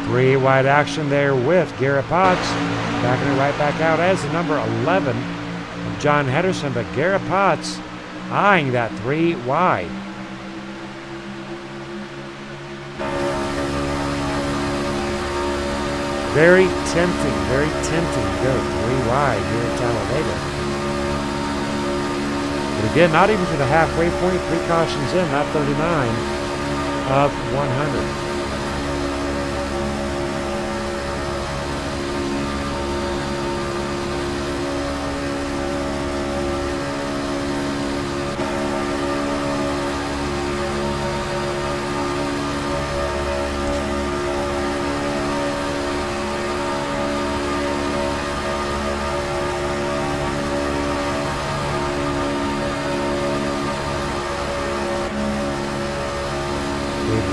3 wide action there with Garrett Potts. Backing it right back out as the number 11 of John Henderson. But Garrett Potts eyeing that 3 wide. Very tempting to go 3 wide here at Talladega. But again, not even to the halfway point. 3 cautions in, not 39 of 100.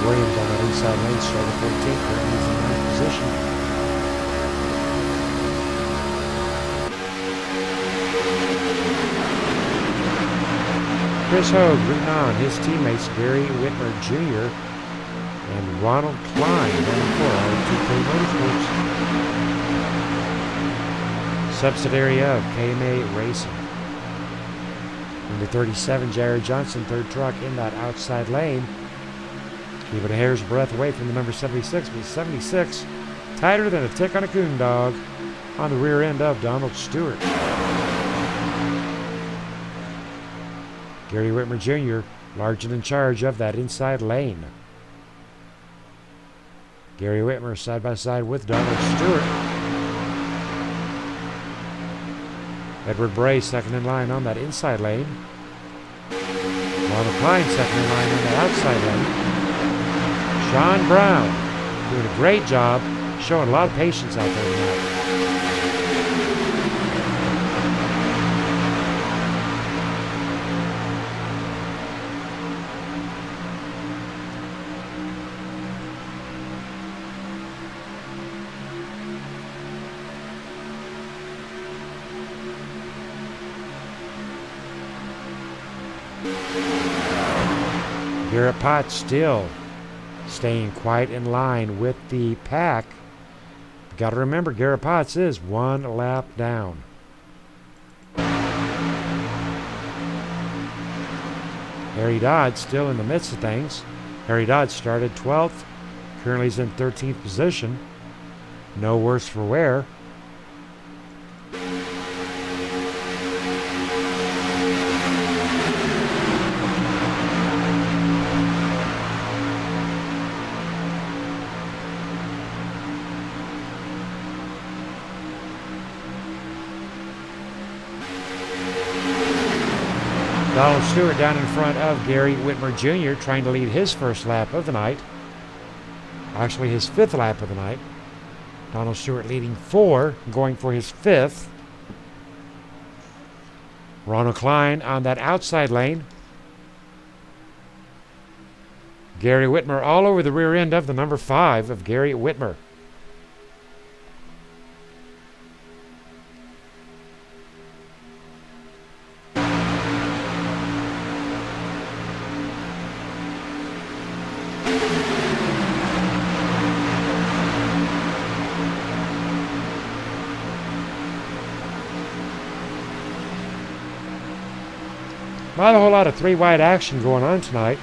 Williams on that inside lane, started 14th, currently in 9th position. Chris Hogue rooting on his teammates Gary Whitmer Jr. and Ronald Klein running for R2K Motorsports. Subsidiary of KMA Racing. Number 37, Jared Johnson, third truck in that outside lane. Keep it a hair's breadth away from the number 76, but 76 tighter than a tick on a coon dog on the rear end of Donald Stewart. Gary Whitmer Jr. large and in charge of that inside lane. Gary Whitmer side by side with Donald Stewart. Edward Bray second in line on that inside lane. Ronald Klein second in line on the outside lane. Sean Brown doing a great job, showing a lot of patience out there tonight. Garrett Potts still staying quite in line with the pack. Got to remember, Garrett Potts is 1 lap down. Harry Dodd still in the midst of things. Harry Dodd started 12th. Currently is in 13th position. No worse for wear. Donald Stewart down in front of Gary Whitmer Jr. trying to lead his first lap of the night. Actually, his 5th lap of the night. Donald Stewart leading 4, going for his 5th. Ronald Klein on that outside lane. Gary Whitmer all over the rear end of the number 5 of Gary Whitmer. Not a whole lot of 3-wide action going on tonight.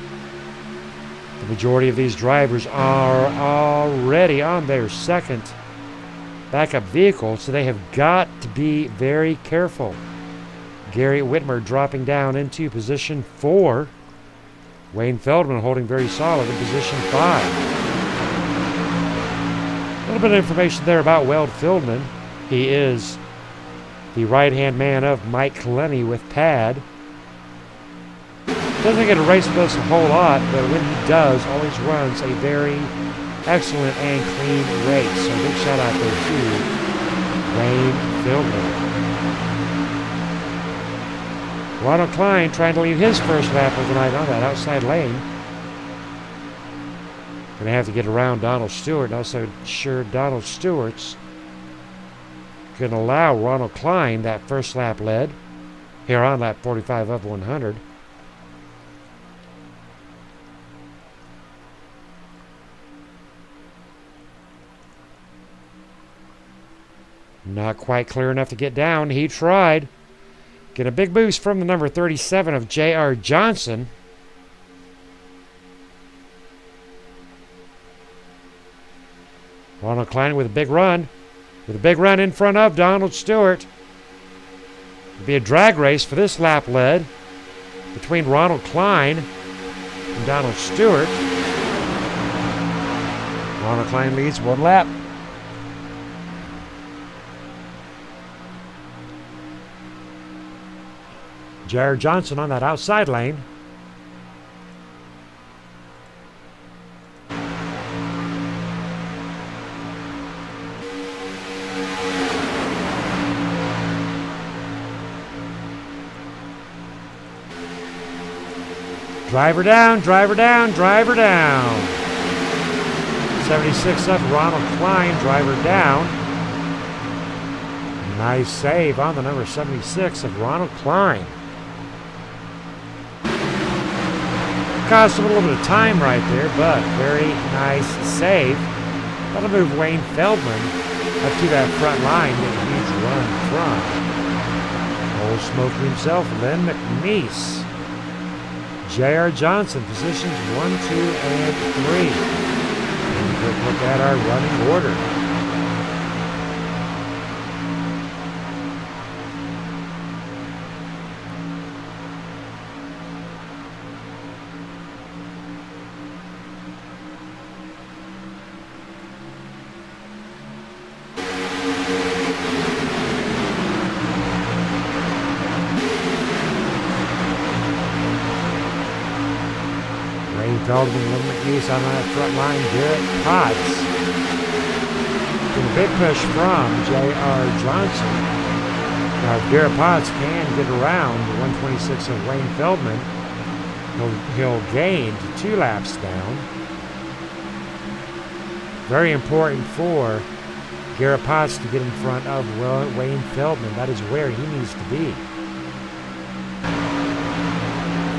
The majority of these drivers are already on their 2nd backup vehicle, so they have got to be very careful. Gary Whitmer dropping down into position 4. Wayne Feldman holding very solid in position 5. A little bit of information there about Weld Feldman. He is the right-hand man of Mike Lenny with Pad. Doesn't get to race with us a whole lot, but when he does, always runs a very excellent and clean race. So big shout out there to Wayne Feldman. Ronald Klein trying to lead his first lap of the night on that outside lane. Going to have to get around Donald Stewart. Not so sure Donald Stewart's going to allow Ronald Klein that first lap lead here on lap 45 of 100. Not quite clear enough to get down. He tried. Get a big boost from the number 37 of J.R. Johnson. Ronald Klein with a big run. With a big run in front of Donald Stewart. It'll be a drag race for this lap lead between Ronald Klein and Donald Stewart. Ronald Klein leads 1 lap. Jared Johnson on that outside lane. Driver down, driver down, driver down. 76 up, Ronald Klein, driver down. Nice save on the number 76 of Ronald Klein. Cost him a little bit of time right there, but very nice save. That'll move Wayne Feldman up to that front line, get a huge run from Old Smoky himself, Len McNeese. J.R. Johnson, positions 1, 2, and 3. And a quick look at our running order. Feldman, Len McNeese on that front line, Garrett Potts. With a big push from J.R. Johnson. Now, if Garrett Potts can get around the 126 of Wayne Feldman, he'll gain to 2 laps down. Very important for Garrett Potts to get in front of Wayne Feldman. That is where he needs to be.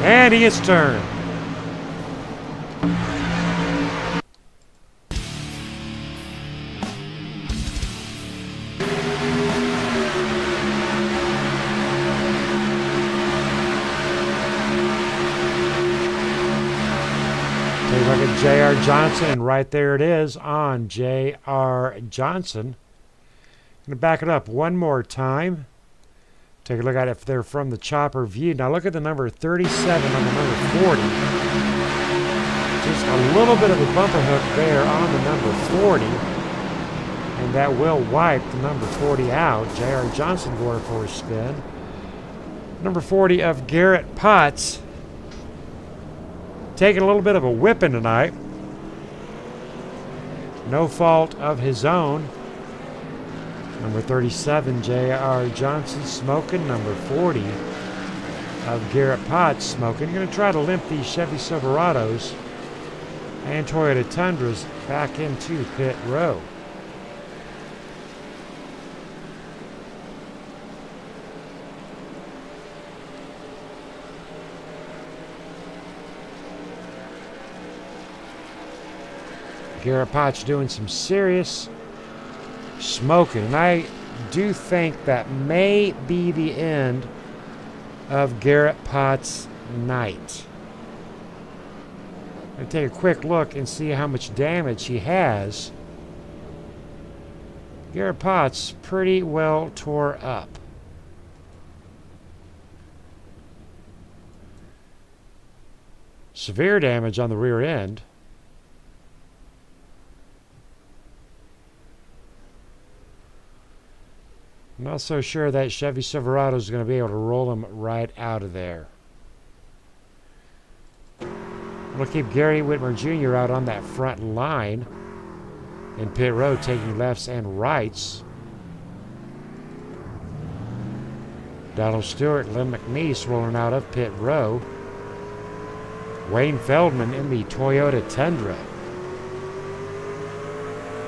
And he gets turned. J.R. Johnson, and right there it is on J.R. Johnson. I'm going to back it up one more time. Take a look at it if they're from the chopper view. Now look at the number 37 on the number 40. Just a little bit of a bumper hook there on the number 40. And that will wipe the number 40 out. J.R. Johnson going for a spin. Number 40 of Garrett Potts. Taking a little bit of a whipping tonight. No fault of his own. Number 37, J.R. Johnson smoking. Number 40 of Garrett Potts smoking. You're going to try to limp these Chevy Silverados and Toyota Tundras back into pit row. Garrett Potts doing some serious smoking. And I do think that may be the end of Garrett Potts' night. I'm going to take a quick look and see how much damage he has. Garrett Potts pretty well tore up. Severe damage on the rear end. I'm not so sure that Chevy Silverado is going to be able to roll him right out of there. We'll keep Gary Whitmer Jr. out on that front line in pit road, taking lefts and rights. Donald Stewart, Lynn McNeese rolling out of pit row. Wayne Feldman in the Toyota Tundra.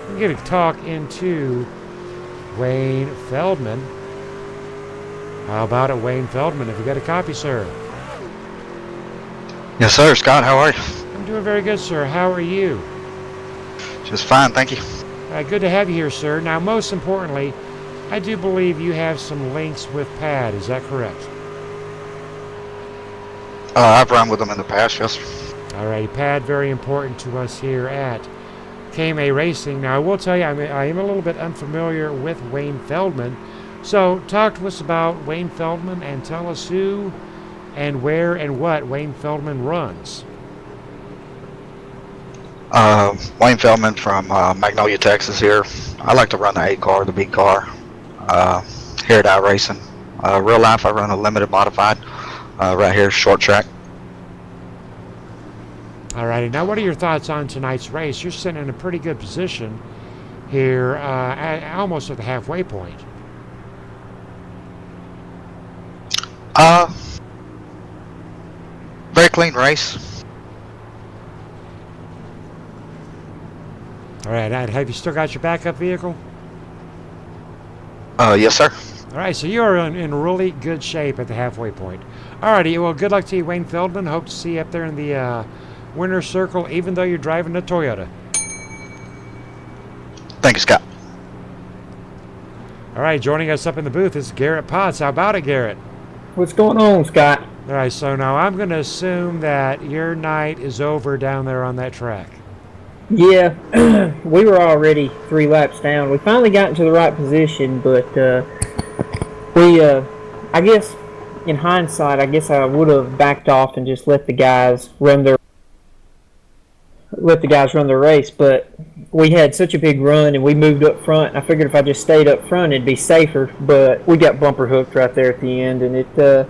We're going to talk into Wayne Feldman. How about it, Wayne Feldman? Have you got a copy, sir? Yes, sir. Scott, how are you? I'm doing very good, sir. How are you? Just fine, thank you. Good to have you here, sir. Now, most importantly, I do believe you have some links with Pad. Is that correct? I've run with them in the past, yes, sir. All right, Pad, very important to us here at KMA Racing. Now, I will tell you, I am a little bit unfamiliar with Wayne Feldman. So, talk to us about Wayne Feldman and tell us who and where and what Wayne Feldman runs. Wayne Feldman from Magnolia, Texas here. I like to run the A car, the B car, here at iRacing. Real life, I run a limited modified right here, short track. All righty. Now, what are your thoughts on tonight's race? You're sitting in a pretty good position here, almost at the halfway point. Very clean race. All right. Have you still got your backup vehicle? Yes, sir. All right. So you are in really good shape at the halfway point. All righty. Well, good luck to you, Wayne Feldman. Hope to see you up there in the winner's circle, even though you're driving a Toyota. Thank you, Scott. All right. Joining us up in the booth is Garrett Potts. How about it, Garrett? What's going on, Scott? All right, so now I'm going to assume that your night is over down there on that track. Yeah, we were already 3 laps down. We finally got into the right position, but I guess, in hindsight, I guess I would have backed off and just let the guys run their race. But we had such a big run, and we moved up front. I figured if I just stayed up front, it'd be safer. But we got bumper hooked right there at the end, and it, there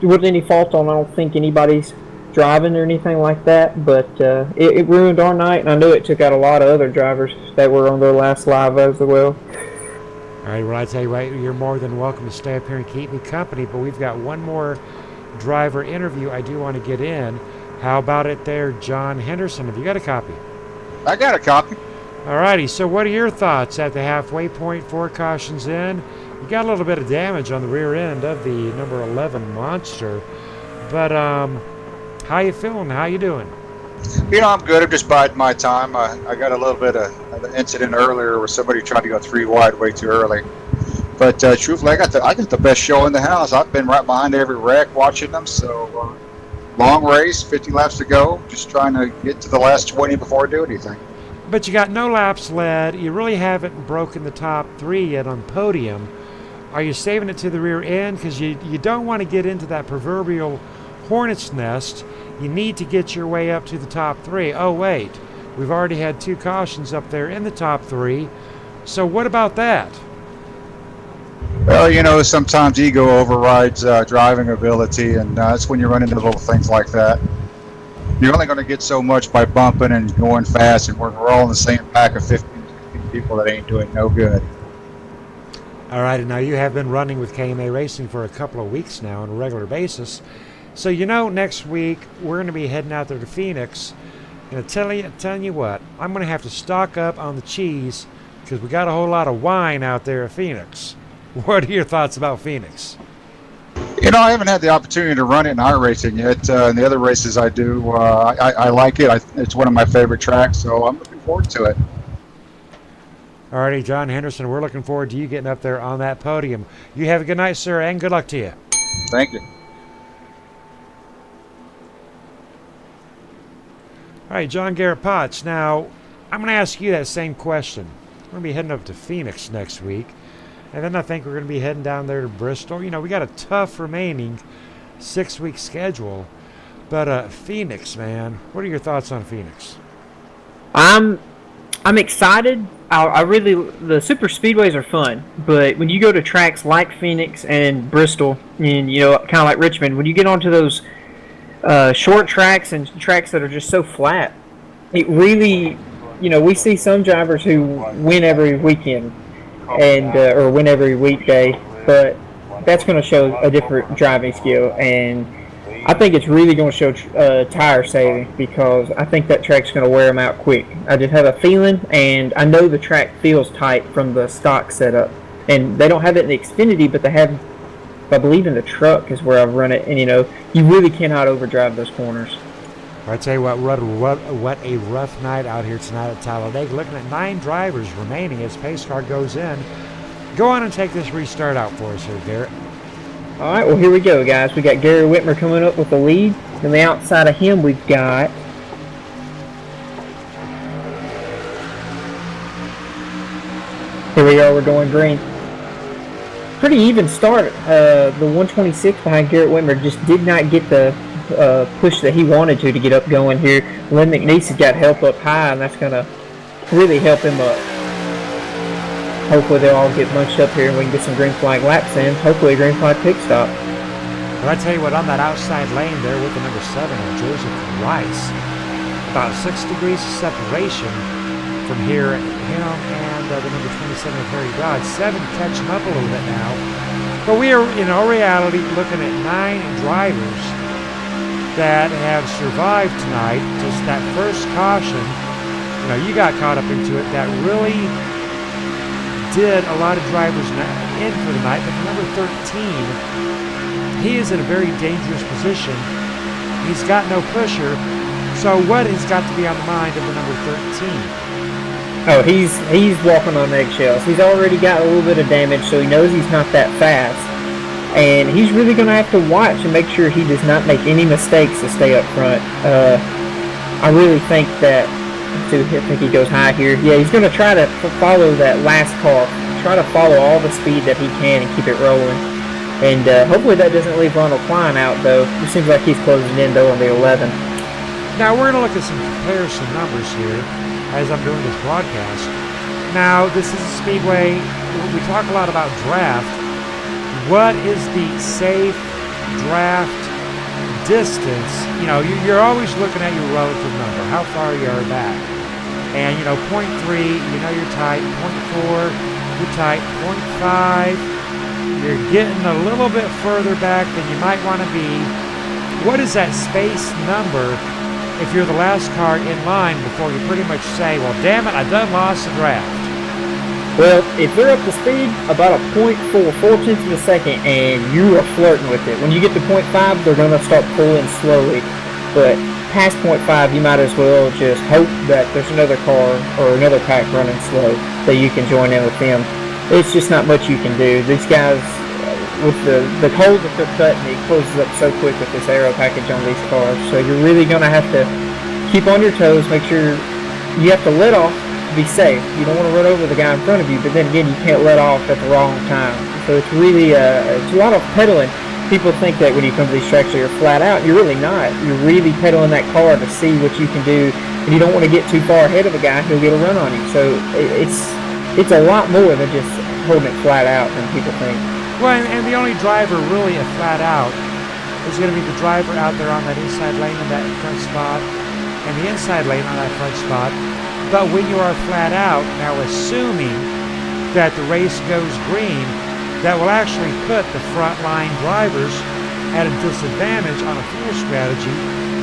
wasn't any fault on, I don't think, anybody's driving or anything like that. But it ruined our night, and I know it took out a lot of other drivers that were on their last live as well. All right, well, I tell you what, you're more than welcome to stay up here and keep me company, but we've got one more driver interview I do want to get in. How about it there, John Henderson? Have you got a copy? I got a copy. All righty, so what are your thoughts at the halfway point, 4 cautions in? You got a little bit of damage on the rear end of the number 11 Monster, but how you feeling? How you doing? I'm good. I'm just biding my time. I got a little bit of an incident earlier where somebody tried to go 3 wide way too early. But truthfully, I got the best show in the house. I've been right behind every wreck watching them, so long race, 50 laps to go, just trying to get to the last 20 before I do anything. But you got no laps led. You really haven't broken the top 3 yet on podium. Are you saving it to the rear end? Because you don't want to get into that proverbial hornet's nest. You need to get your way up to the top 3. Oh, wait. We've already had 2 cautions up there in the top 3. So what about that? Well, sometimes ego overrides driving ability, and that's when you run into little things like that. You're only going to get so much by bumping and going fast, and we're all in the same pack of 15, 16 people that ain't doing no good. All right, and now you have been running with KMA Racing for a couple of weeks now on a regular basis. So next week we're going to be heading out there to Phoenix. And telling you what, I'm going to have to stock up on the cheese because we got a whole lot of wine out there at Phoenix. What are your thoughts about Phoenix? I haven't had the opportunity to run it in iRacing yet. In the other races I do, I like it. It's one of my favorite tracks, so I'm looking forward to it. All righty, John Henderson, we're looking forward to you getting up there on that podium. You have a good night, sir, and good luck to you. Thank you. All right, John Garrett Potts. Now, I'm going to ask you that same question. We're going to be heading up to Phoenix next week. And then I think we're going to be heading down there to Bristol. We got a tough remaining 6-week schedule. But Phoenix, man, what are your thoughts on Phoenix? I'm excited. The super speedways are fun, but when you go to tracks like Phoenix and Bristol, and kind of like Richmond, when you get onto those short tracks and tracks that are just so flat, it really, we see some drivers who win every weekend and or win every weekday, but that's going to show a different driving skill, and I think it's really going to show tire saving because I think that track's going to wear them out quick. I just have a feeling, and I know the track feels tight from the stock setup, and they don't have it in the Xfinity, but they have, I believe, in the truck is where I've run it, and you really cannot overdrive those corners. I tell you what a rough night out here tonight at Talladega. Looking at 9 drivers remaining as pace car goes in. Go on and take this restart out for us here, Garrett. All right, well, here we go, guys. We got Gary Whitmer coming up with the lead. On the outside of him, we've got here we are. We're going green. Pretty even start. The 126 behind Garrett Whitmer just did not get the push that he wanted to get up going here. Lynn McNeese has got help up high, and that's going to really help him up. Hopefully they'll all get bunched up here and we can get some green flag laps in. Hopefully a green flag pit stop. But I tell you what, on that outside lane there with the number 7 of Joseph Rice, about 6 degrees of separation from here, him and the number 27 of Harry Dodd. 7 catching up a little bit now. But we are, in our reality, looking at 9 drivers that have survived tonight. Just that first caution, you got caught up into it. That really did a lot of drivers in for the night. But the number 13, he is in a very dangerous position. He's got no pusher. So what has got to be on the mind of the number 13? Oh, he's walking on eggshells. He's already got a little bit of damage, so he knows he's not that fast. And he's really going to have to watch and make sure he does not make any mistakes to stay up front. I really think that, I think he goes high here. Yeah, he's going to try to follow that last car. Try to follow all the speed that he can and keep it rolling. And hopefully that doesn't leave Ronald Klein out, though. It seems like he's closing in, though, on the 11. Now, we're going to look at some comparison numbers here as I'm doing this broadcast. Now, this is a speedway. We talk a lot about draft. What is the safe draft distance? You're always looking at your relative number, how far you are back. And, 0.3, you're tight. 0.4, you're tight. 0.5, you're getting a little bit further back than you might want to be. What is that space number if you're the last car in line before you pretty much say, well, damn it, I done lost the draft? Well, if they're up to speed, about a 0.4, 4/10 of a second, and you are flirting with it. When you get to 0.5, they're going to start pulling slowly. But past 0.5, you might as well just hope that there's another car or another pack running slow that you can join in with them. It's just not much you can do. These guys, with the holes that they're cutting, it closes up so quick with this aero package on these cars. So you're really going to have to keep on your toes, make sure you have to let off to be safe. You don't want to run over the guy in front of you, but then again, you can't let off at the wrong time. So it's really, it's a lot of pedaling. People think that when you come to these tracks you're flat out. You're really not. You're really pedaling that car to see what you can do, and you don't want to get too far ahead of a guy who'll get a run on you. So it's a lot more than just holding it flat out than people think. Well, and the only driver really a flat out is going to be the driver out there on that inside lane in that front spot and the inside lane on that front spot. But when you are flat out, now assuming that the race goes green, that will actually put the front line drivers at a disadvantage on a fuel strategy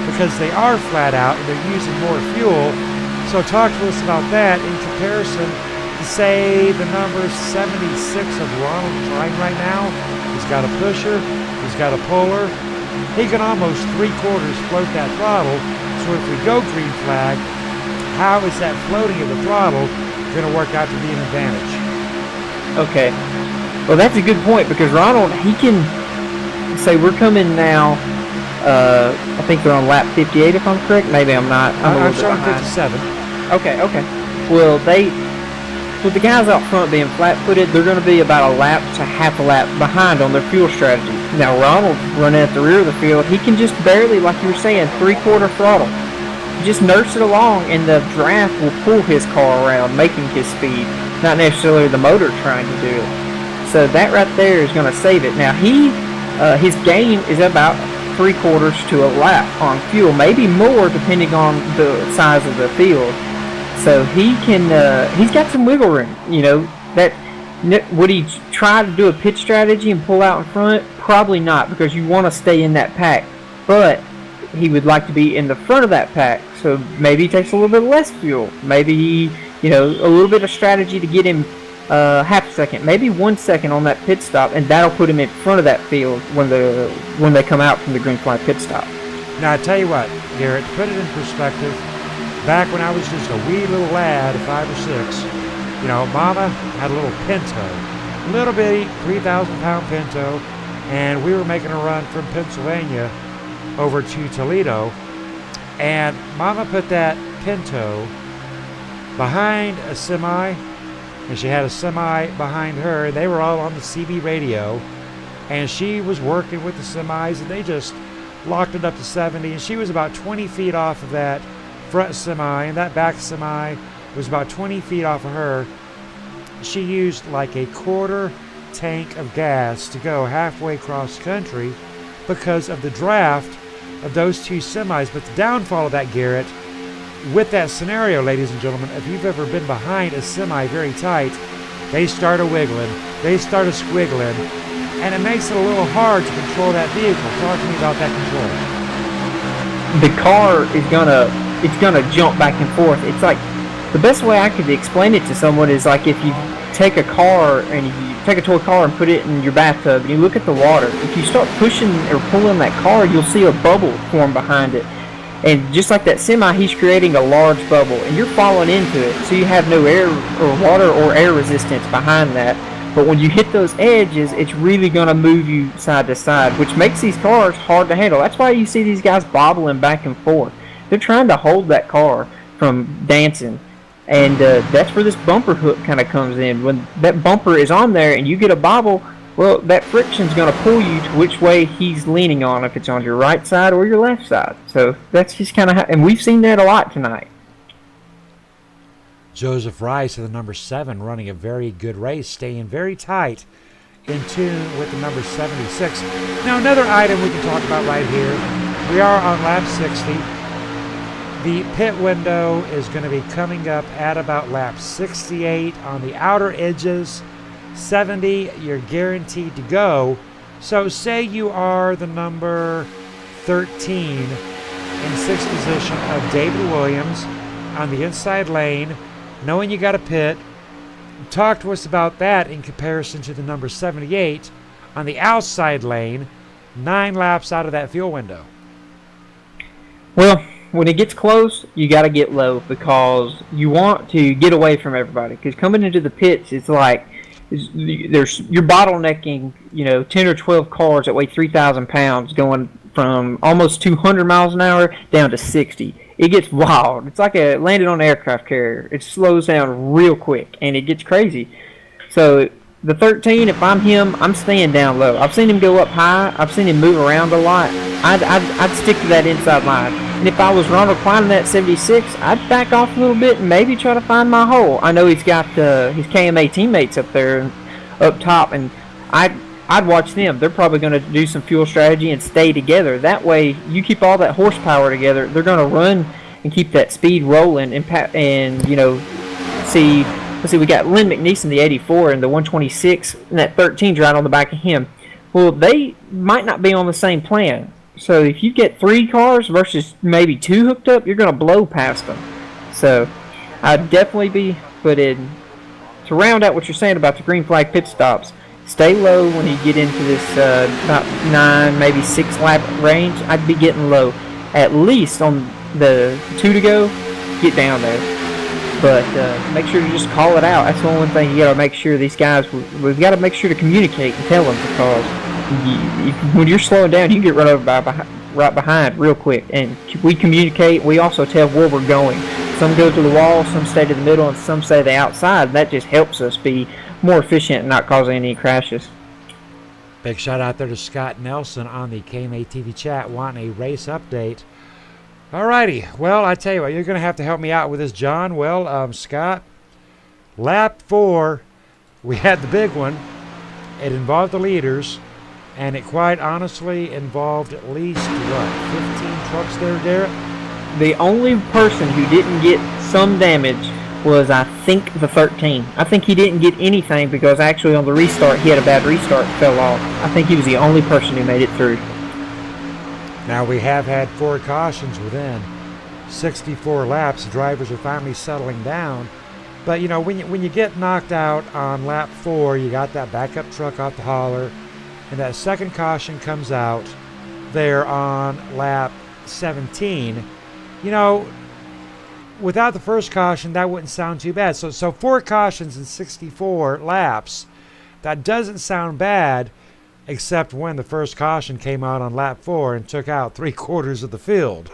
because they are flat out and they're using more fuel. So talk to us about that in comparison to, say, the number 76 of Ronald Klein right now. He's got a pusher, he's got a puller. He can almost 3/4 float that throttle. So if we go green flag, how is that floating of the throttle going to work out to be an advantage? Okay. Well, that's a good point because Ronald, he can say we're coming now. I think they're on lap 58 if I'm correct. Maybe I'm not. I'm showing 57. Okay. Well, with the guys out front being flat-footed, they're going to be about a lap to half a lap behind on their fuel strategy. Now, Ronald running at the rear of the field, he can just barely, like you were saying, 3/4 throttle. Just nurse it along, and the draft will pull his car around, making his speed, not necessarily the motor trying to do it. So that right there is going to save it. Now, his gain is about 3/4 to a lap on fuel, maybe more depending on the size of the field. So he's got some wiggle room. Would he try to do a pit strategy and pull out in front? Probably not, because you want to stay in that pack. But he would like to be in the front of that pack, so maybe he takes a little bit less fuel. Maybe a little bit of strategy to get him half a second, maybe 1 second on that pit stop, and that'll put him in front of that field when they come out from the green flag pit stop. Now, I tell you what, Garrett, to put it in perspective, back when I was just a wee little lad, 5 or 6, Mama had a little Pinto, little bitty 3,000-pound Pinto, and we were making a run from Pennsylvania over to Toledo, and Mama put that Pinto behind a semi, and she had a semi behind her. They were all on the CB radio, and she was working with the semis, and they just locked it up to 70, and she was about 20 feet off of that front semi, and that back semi was about 20 feet off of her. She used like a 1/4 tank of gas to go halfway across country because of the draft of those two semis. But the downfall of that, Garrett, with that scenario, ladies and gentlemen, if you've ever been behind a semi very tight, they start a wiggling, they start a squiggling, and it makes it a little hard to control that vehicle. Talk to me about that control. The car is gonna jump back and forth. It's like, the best way I could explain it to someone is like if you take a car and you take a toy car and put it in your bathtub and you look at the water. If you start pushing or pulling that car, you'll see a bubble form behind it. And just like that semi, he's creating a large bubble, and you're falling into it. So you have no air or water or air resistance behind that. But when you hit those edges, it's really going to move you side to side, which makes these cars hard to handle. That's why you see these guys bobbling back and forth. They're trying to hold that car from dancing. And that's where this bumper hook kind of comes in. When that bumper is on there and you get a bobble, well, that friction's going to pull you to which way he's leaning on, if it's on your right side or your left side. So that's just kind of how, and we've seen that a lot tonight. Joseph Rice, the number 7, running a very good race, staying very tight in tune with the number 76. Now, another item we can talk about right here. We are on lap 60. The pit window is going to be coming up at about lap 68 on the outer edges. 70, you're guaranteed to go. So say you are the number 13 in 6th position of David Williams on the inside lane, knowing you got a pit. Talk to us about that in comparison to the number 78 on the outside lane, 9 laps out of that fuel window. Well, when it gets close, you got to get low because you want to get away from everybody. Because coming into the pits, it's like you're bottlenecking, 10 or 12 cars that weigh 3,000 pounds going from almost 200 miles an hour down to 60. It gets wild. It's like landing on an aircraft carrier. It slows down real quick, and it gets crazy. So the 13, if I'm him, I'm staying down low. I've seen him go up high. I've seen him move around a lot. I'd stick to that inside line. And if I was Ronald Klein in that 76, I'd back off a little bit and maybe try to find my hole. I know he's got his KMA teammates up there, and up top, and I'd watch them. They're probably going to do some fuel strategy and stay together. That way, you keep all that horsepower together. They're going to run and keep that speed rolling and you know, see. Let's see, we got Lynn McNeese, the 84, and the 126, and that 13's right on the back of him. Well, they might not be on the same plan. So if you get 3 cars versus maybe 2 hooked up, you're going to blow past them. So I'd definitely be, but to round out what you're saying about the green flag pit stops, stay low when you get into this about 9, maybe 6 lap range. I'd be getting low. At least on the 2 to go, get down there. But make sure you just call it out. That's the only thing you got to make sure these guys, we've got to make sure to communicate and tell them, because when you're slowing down, you can get run over right behind real quick. And we communicate. We also tell where we're going. Some go to the wall, some stay to the middle, and some stay to the outside. That just helps us be more efficient and not causing any crashes. Big shout out there to Scott Nelson on the KMA TV chat wanting a race update. Alrighty, well, I tell you what, you're going to have to help me out with this, John. Well, Scott, lap 4, we had the big one. It involved the leaders, and it quite honestly involved at least, 15 trucks there, Garrett? The only person who didn't get some damage was, I think, the 13. I think he didn't get anything because actually on the restart, he had a bad restart and fell off. I think he was the only person who made it through. Now, we have had 4 cautions within 64 laps. The drivers are finally settling down. But, you know, when you get knocked out on lap 4, you got that backup truck off the hauler, and that second caution comes out there on lap 17. You know, without the first caution, that wouldn't sound too bad. So 4 cautions in 64 laps, that doesn't sound bad, except when the first caution came out on lap 4 and took out 3/4 of the field.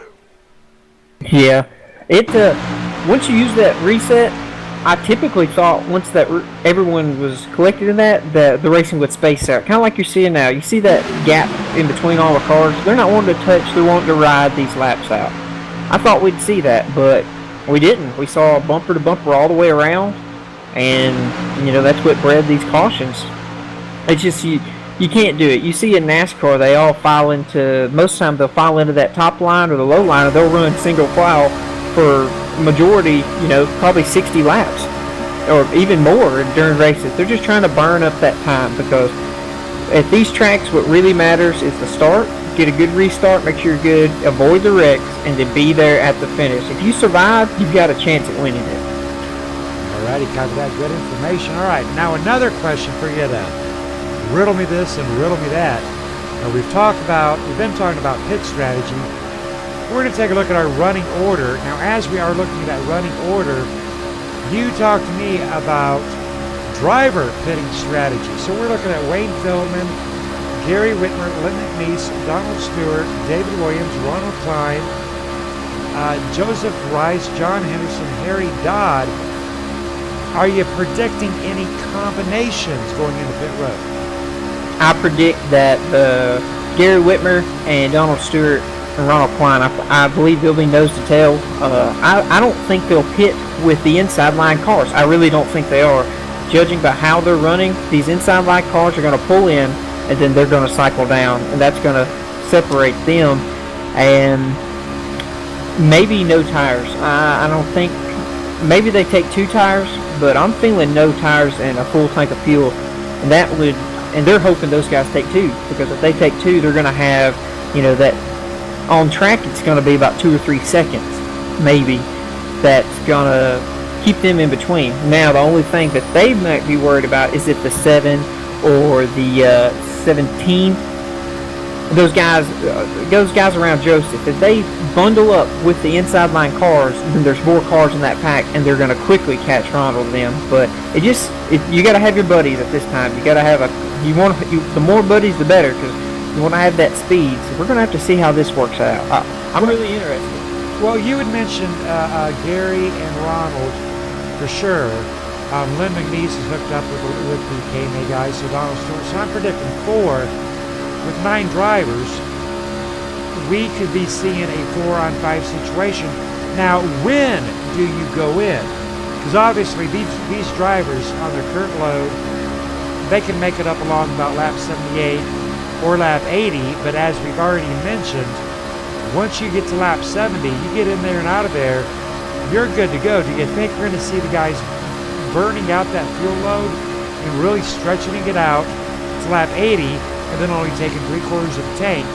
Yeah, once you use that reset, I typically thought once that everyone was collected in that, the racing would space out, kind of like you're seeing now. You see that gap in between all the cars. They're not wanting to touch; they're wanting to ride these laps out. I thought we'd see that, but we didn't. We saw bumper to bumper all the way around, and you know that's what bred these cautions. It's just you can't do it. You see in NASCAR, they all file into, most of the time they'll file into that top line or the low line, or they'll run single file for majority, you know, probably 60 laps or even more during races. They're just trying to burn up that time, because at these tracks, what really matters is the start, get a good restart, make sure you're good, avoid the wrecks, and then be there at the finish. If you survive, you've got a chance at winning it. Alrighty, cover that good information. All right, now another question for you then. Riddle me this and riddle me that. Now we've been talking about pit strategy. We're going to take a look at our running order. Now, as we are looking at that running order, you talked to me about driver pitting strategy. So we're looking at Wayne Feldman, Gary Whitmer, Lynn McNeese, Donald Stewart, David Williams, Ronald Klein, Joseph Rice, John Henderson, Harry Dodd. Are you predicting any combinations going into pit road? I predict that Gary Whitmer and Donald Stewart and Ronald Klein, I believe they'll be nose to tail. I don't think they'll pit with the inside line cars. I really don't think they are. Judging by how they're running, these inside line cars are going to pull in, and then they're going to cycle down, and that's going to separate them. And maybe no tires. I don't think, maybe they take 2 tires, but I'm feeling no tires and a full tank of fuel, and that would, and they're hoping those guys take 2, because if they take 2, they're going to have, you know, that on track it's going to be about 2 or 3 seconds, maybe, that's going to keep them in between. Now, the only thing that they might be worried about is if the 7 or the 17, those guys around Joseph, if they bundle up with the inside line cars, then there's more cars in that pack, and they're going to quickly catch Ronald and them. But you got to have your buddies at this time. You got to have the more buddies, the better, because you want to have that speed. So we're going to have to see how this works out. I'm really interested. Well, you had mentioned Gary and Ronald for sure. Lynn McNeese is hooked up with the KMA guys, so Donald Stewart. So I'm predicting 4. With 9 drivers, we could be seeing a 4-on-5 situation. Now, when do you go in? Because obviously these drivers on their current load they can make it up along about lap 78 or lap 80, but as we've already mentioned, once you get to lap 70, you get in there and out of there, you're good to go. Do you think we're going to see the guys burning out that fuel load and really stretching it out to lap 80 and then only taking 3/4 of the tank?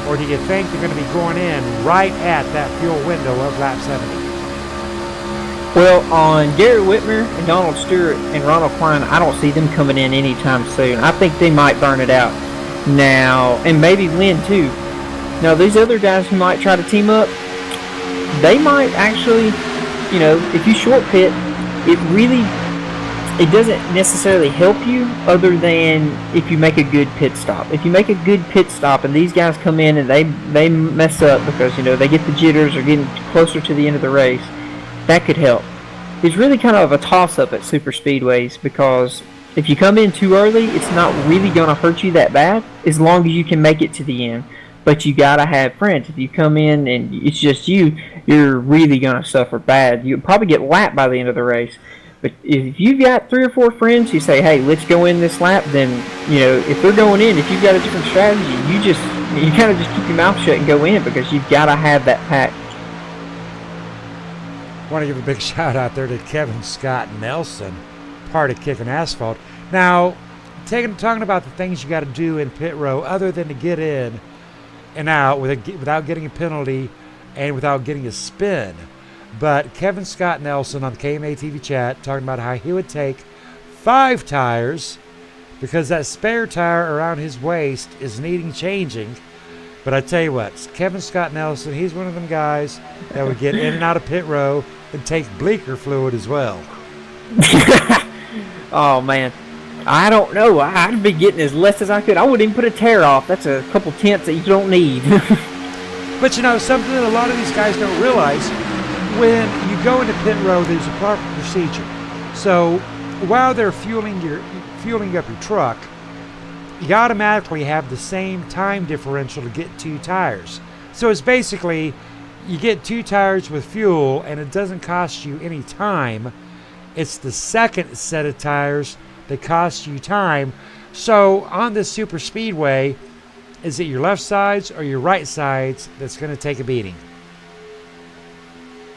Or do you think they're going to be going in right at that fuel window of lap 70? Well, on Gary Whitmer and Donald Stewart and Ronald Klein, I don't see them coming in anytime soon. I think they might burn it out. Now, and maybe Lynn too. Now, these other guys who might try to team up, they might actually, you know, if you short pit, it doesn't necessarily help you other than if you make a good pit stop. If you make a good pit stop and these guys come in and they mess up because, you know, they get the jitters or getting closer to the end of the race, that could help. It's really kind of a toss-up at super speedways because if you come in too early, it's not really going to hurt you that bad as long as you can make it to the end. But you got to have friends. If you come in and it's just you, you're really going to suffer bad. You'll probably get lapped by the end of the race. But if you've got 3 or 4 friends who say, hey, let's go in this lap, then, you know, if they're going in, if you've got a different strategy, you kind of just keep your mouth shut and go in because you've got to have that pack. I want to give a big shout out there to Kevin Scott Nelson, part of Kicking Asphalt. Now, talking about the things you got to do in pit row other than to get in and out without getting a penalty and without getting a spin. But Kevin Scott Nelson on the KMA TV chat talking about how he would take 5 tires because that spare tire around his waist is needing changing. But I tell you what, Kevin Scott Nelson, he's one of them guys that would get in and out of pit row and take bleaker fluid as well. Oh, man. I don't know. I'd be getting as less as I could. I wouldn't even put a tear off. That's a couple tenths that you don't need. But, you know, something that a lot of these guys don't realize, when you go into pit row, there's a proper procedure. So while they're fueling up your truck, you automatically have the same time differential to get 2 tires. So it's basically you get 2 tires with fuel and it doesn't cost you any time. It's the second set of tires that cost you time. So on this super speedway, is it your left sides or your right sides that's going to take a beating?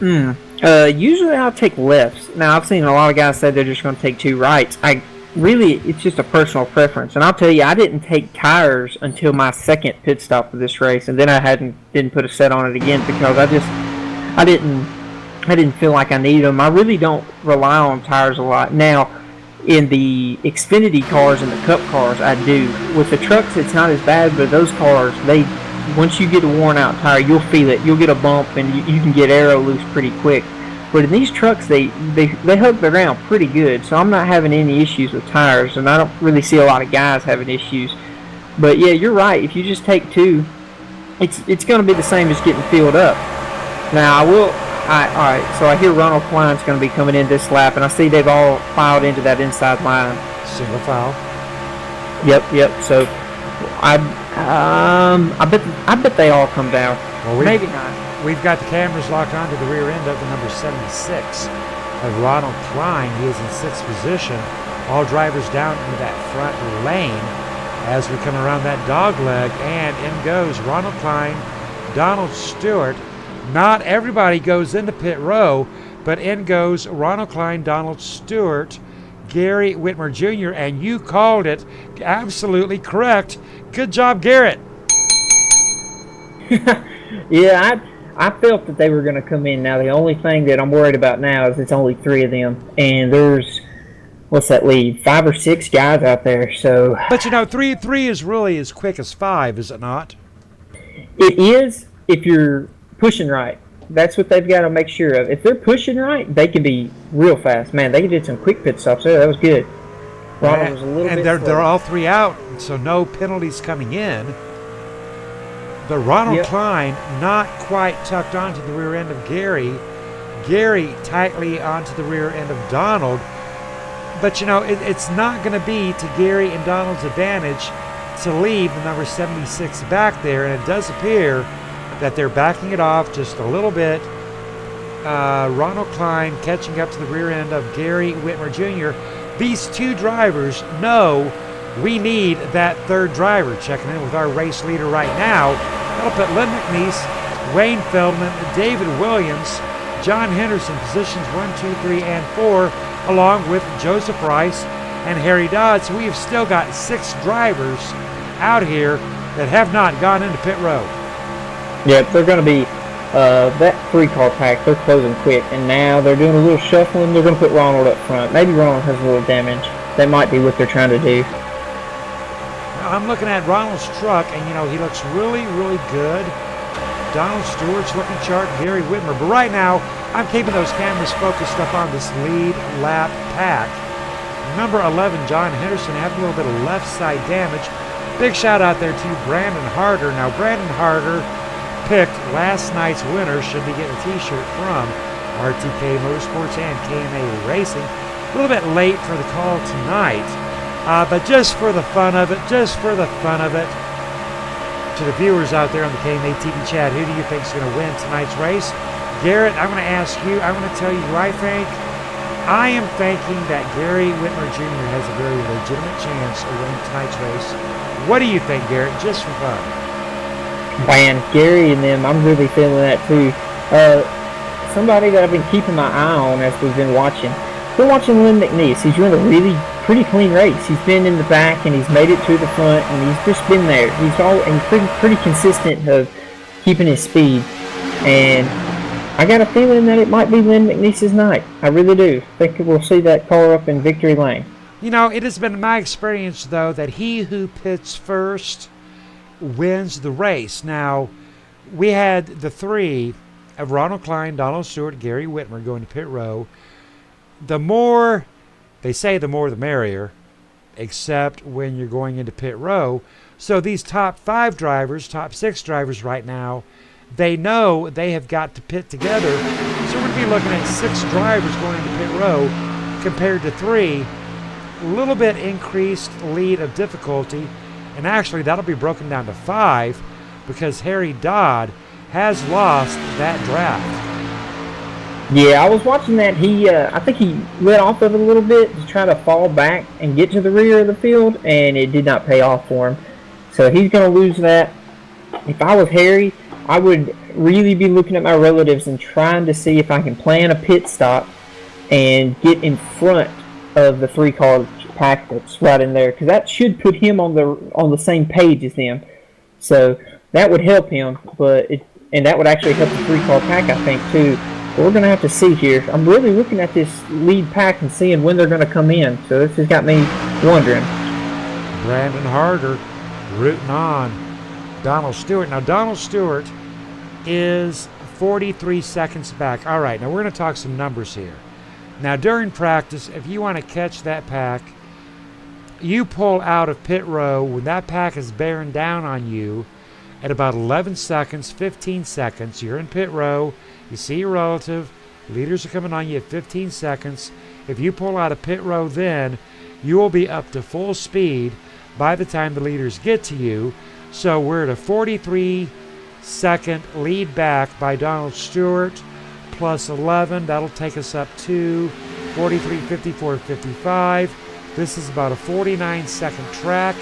Usually I'll take lefts. Now, I've seen a lot of guys say they're just going to take 2 rights. It's just a personal preference. And I'll tell you, I didn't take tires until my second pit stop of this race, and then I didn't put a set on it again because I didn't feel like I needed them. I really don't rely on tires a lot. Now, in the Xfinity cars and the Cup cars, I do. With the trucks, it's not as bad, but those cars, once you get a worn out tire, you'll feel it. You'll get a bump, and you can get aero loose pretty quick. But in these trucks, they hug the ground pretty good, so I'm not having any issues with tires, and I don't really see a lot of guys having issues. But yeah, you're right. If you just take 2, it's going to be the same as getting filled up. Now, all right, so I hear Ronald Klein's going to be coming in this lap, and I see they've all filed into that inside line. Single file. Yep. So I bet they all come down. Well, maybe not. We've got the cameras locked onto the rear end of the number 76 of Ronald Klein. He is in 6th position. All drivers down into that front lane as we come around that dog leg, and in goes Ronald Klein, Donald Stewart. Not everybody goes into pit row, but in goes Ronald Klein, Donald Stewart, Gary Whitmer Jr., and you called it absolutely correct. Good job, Garrett. Yeah, I felt that they were going to come in. Now, the only thing that I'm worried about now is it's only 3 of them, and there's, what's that leave, 5 or 6 guys out there. So, but you know, 3 is really as quick as 5, is it not? It is if you're pushing right. That's what they've got to make sure of. If they're pushing right, they can be real fast. Man, they did some quick pit stops there. That was good. Ronald was a little bit and they're all 3 out, so no penalties coming in. But Ronald Klein not quite tucked onto the rear end of Gary. Gary tightly onto the rear end of Donald. But, you know, it's not going to be to Gary and Donald's advantage to leave the number 76 back there. And it does appear that they're backing it off just a little bit. Ronald Klein catching up to the rear end of Gary Whitmer Jr. these two drivers know we need that third driver. Checking in with our race leader right now. That'll put Lynn McNeese, Wayne Feldman, David Williams, John Henderson, positions 1, 2, 3, and 4, along with Joseph Rice and Harry Dodd. So we have still got 6 drivers out here that have not gone into pit road. Yeah, they're going to be that 3-car pack. They're closing quick, and now they're doing a little shuffling. They're going to put Ronald up front. Maybe Ronald has a little damage. That might be what they're trying to do. Now, I'm looking at Ronald's truck, and he looks really, really good. Donald Stewart's looking sharp, Gary Whitmer. But right now, I'm keeping those cameras focused up on this lead lap pack. Number 11, John Henderson, had a little bit of left side damage. Big shout out there to Brandon Harder. Now, Brandon Harder picked last night's winner, should be getting a t-shirt from RTK Motorsports and KMA Racing. A little bit late for the call tonight, but just for the fun of it, to the viewers out there on the KMA TV chat, who do you think is going to win tonight's race? Garrett, I'm going to ask you, I'm going to tell you who I think. I am thinking that Gary Whitmer Jr. has a very legitimate chance of winning tonight's race. What do you think, Garrett, just for fun? Man, Gary and them, I'm really feeling that too. Somebody that I've been keeping my eye on as we've been watching. Been watching Lynn McNeese. He's run a really pretty clean race. He's been in the back and he's made it to the front, and he's just been there. He's pretty consistent of keeping his speed. And I got a feeling that it might be Lynn McNeese's night. I really do. I think we'll see that car up in victory lane. It has been my experience, though, that he who pits first wins the race. Now, we had the 3 of Ronald Klein, Donald Stewart, Gary Whitmer going to pit row. The more, they say the more the merrier, except when you're going into pit row. So these top 5 drivers, top 6 drivers right now, they know they have got to pit together. So we're going to be looking at 6 drivers going into pit row compared to 3. A little bit increased lead of difficulty. And actually, that'll be broken down to 5 because Harry Dodd has lost that draft. Yeah, I was watching that. I think he let off of it a little bit to try to fall back and get to the rear of the field, and it did not pay off for him. So he's going to lose that. If I was Harry, I would really be looking at my relatives and trying to see if I can plan a pit stop and get in front of the 3-car pack that's right in there, because that should put him on the same page as them. So that would help him, and that would actually help the 3-car pack, I think, too. But we're going to have to see here. I'm really looking at this lead pack and seeing when they're going to come in. So this has got me wondering. Brandon Harder rooting on Donald Stewart. Now, Donald Stewart is 43 seconds back. All right, now we're going to talk some numbers here. Now, during practice, if you want to catch that pack, you pull out of pit row when that pack is bearing down on you at about 11 seconds, 15 seconds. You're in pit row. You see your relative. Leaders are coming on you at 15 seconds. If you pull out of pit row then, you will be up to full speed by the time the leaders get to you. So we're at a 43-second lead back by Donald Stewart plus 11. That'll take us up to 43, 54, 55. This is about a 49-second track.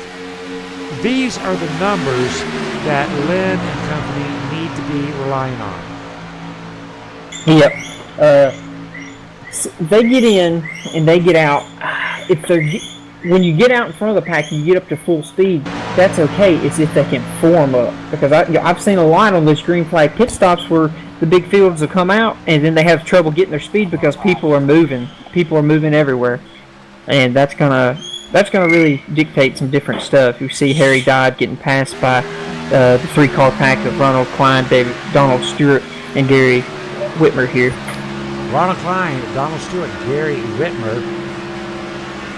These are the numbers that Lynn and company need to be relying on. Yep. They get in and they get out. When you get out in front of the pack and you get up to full speed, that's okay. It's if they can form up. Because I've seen a lot on those green flag pit stops where the big fields will come out and then they have trouble getting their speed because people are moving. People are moving everywhere. And that's gonna really dictate some different stuff. You see Harry Dodd getting passed by the 3-car pack of Ronald Klein, Donald Stewart, and Gary Whitmer here. Ronald Klein, Donald Stewart, Gary Whitmer,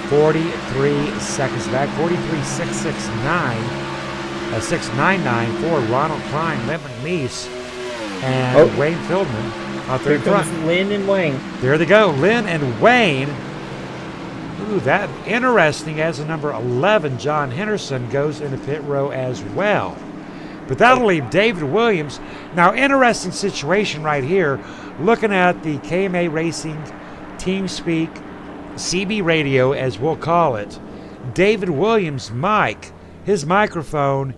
43 seconds back, 43.669, 699 for Ronald Klein, Lynn McNeese, and Wayne Feldman out there in front. Lynn and Wayne. There they go, Lynn and Wayne. Ooh, that interesting, as the number 11, John Henderson, goes into pit row as well. But that'll leave David Williams. Now, interesting situation right here. Looking at the KMA Racing TeamSpeak CB radio, as we'll call it, David Williams' mic, his microphone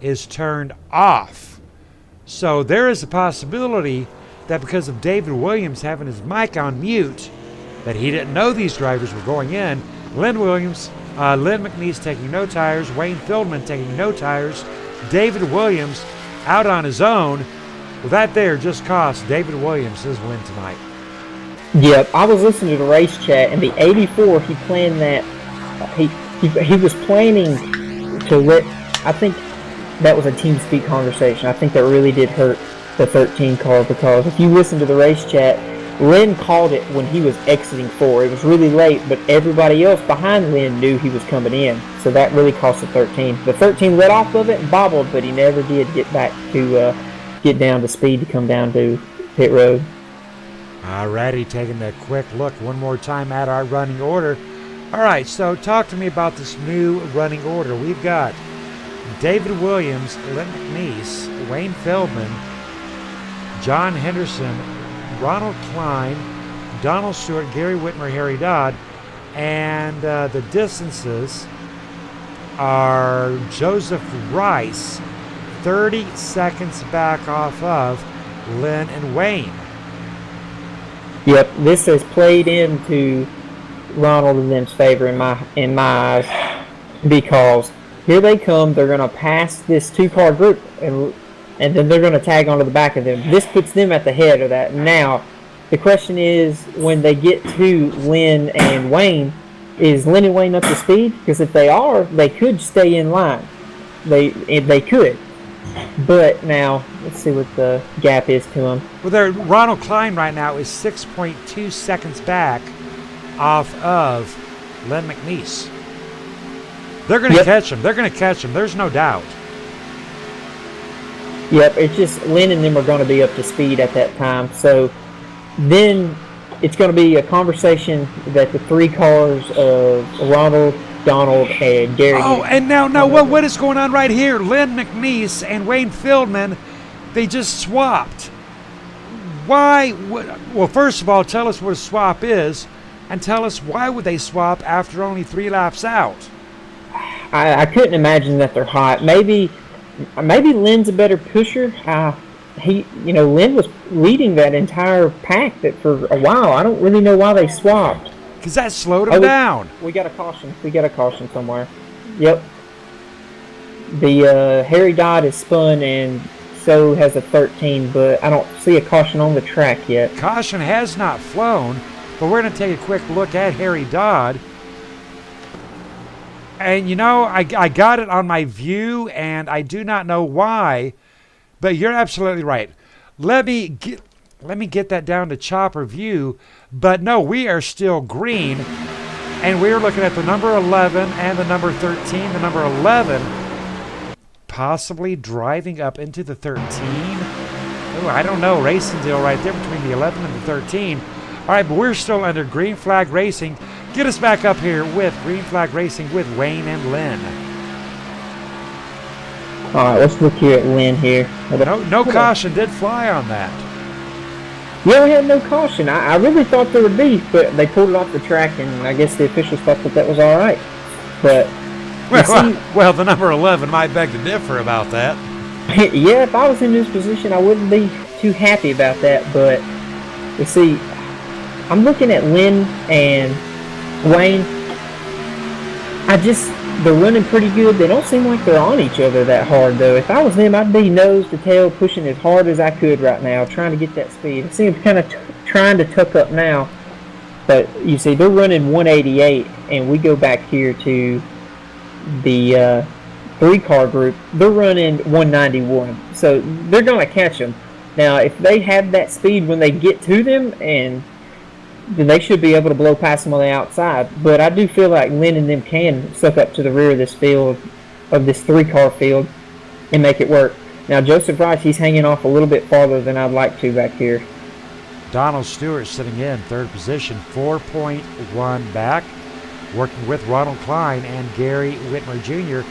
is turned off. So there is a possibility that because of David Williams having his mic on mute, that he didn't know these drivers were going in. Lynn McNeese taking no tires, Wayne Feldman taking no tires, David Williams out on his own. Well, that there just cost David Williams his win tonight. Yep, I was listening to the race chat, and the 84, he planned that. He was planning to let. I think that was a team speak conversation. I think that really did hurt the 13 car, because if you listen to the race chat, Lynn called it when he was exiting 4. It was really late, but everybody else behind Lynn knew he was coming in, so that really cost the 13. The 13 let off of it and bobbled, but he never did get back to get down to speed to come down to pit road. Alrighty, taking a quick look one more time at our running order. Alright, so talk to me about this new running order. We've got David Williams, Lynn McNeese, Wayne Feldman, John Henderson, Ronald Klein, Donald Stewart, Gary Whitmer, Harry Dodd, and the distances are Joseph Rice, 30 seconds back off of Lynn and Wayne. Yep, this has played into Ronald and them's favor in my eyes, because here they come. They're going to pass this 2-car group, and then they're going to tag onto the back of them. This puts them at the head of that. Now, the question is, when they get to Lynn and Wayne, is Lynn and Wayne up to speed? Because if they are, they could stay in line. They could. But now, let's see what the gap is to them. Well, Ronald Klein right now is 6.2 seconds back off of Lynn McNeese. They're going to catch him. They're going to catch him. There's no doubt. Yep, it's just Lynn and them are going to be up to speed at that time. So then it's going to be a conversation that the 3 cars of Ronald, Donald, and Gary. Oh, and now what is going on right here? Lynn McNeese and Wayne Feldman, they just swapped. Why? Well, first of all, tell us what a swap is, and tell us why would they swap after only 3 laps out? I couldn't imagine that they're hot. Maybe Lynn's a better pusher. Lynn was leading that entire pack for a while. I don't really know why they swapped. Because that slowed him down. We got a caution. Somewhere. Yep. The Harry Dodd is spun, and so has a 13, but I don't see a caution on the track yet. Caution has not flown, but we're going to take a quick look at Harry Dodd. And I got it on my view, and I do not know why, but you're absolutely right. Let me get that down to chopper view. But no, we are still green, and we're looking at the number 11 and the number 13. The number 11 possibly driving up into the 13. Oh, I don't know. Racing deal right there between the 11 and the 13. All right, but we're still under green flag racing. Get us back up here with green flag racing with Wayne and Lynn. All right, let's look here at Lynn here. No caution did fly on that. Yeah, we had no caution. I really thought there would be, but they pulled it off the track, and I guess the officials thought that was all right. But well, the number 11 might beg to differ about that. Yeah, if I was in this position, I wouldn't be too happy about that. But you see, I'm looking at Lynn and Wayne. They're running pretty good. They don't seem like they're on each other that hard, though. If I was them, I'd be nose to tail pushing as hard as I could right now, trying to get that speed. I see them kind of trying to tuck up now. But you see, they're running 188, and we go back here to the 3-car group. They're running 191, so they're going to catch them. Now, if they have that speed when they get to them, then they should be able to blow past them on the outside. But I do feel like Lynn and them can suck up to the rear of this field, of this 3-car field, and make it work. Now, Joseph Rice, he's hanging off a little bit farther than I'd like to back here. Donald Stewart sitting in 3rd position, 4.1 back, working with Ronald Klein and Gary Whitmer Jr.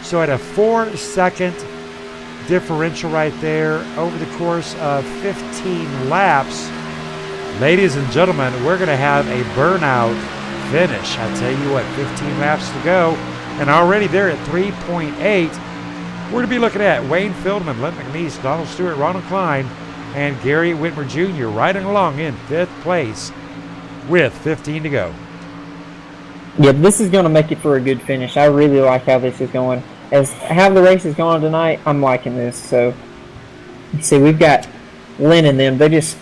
So at a 4-second differential right there over the course of 15 laps, ladies and gentlemen, we're going to have a burnout finish. I tell you what, 15 laps to go, and already they're at 3.8. We're going to be looking at Wayne Feldman, Lynn McNeese, Donald Stewart, Ronald Klein, and Gary Whitmer Jr. riding along in 5th place with 15 to go. Yeah, this is going to make it for a good finish. I really like how this is going. As how the race is going tonight, I'm liking this. So, you see, we've got Lynn and them. They're just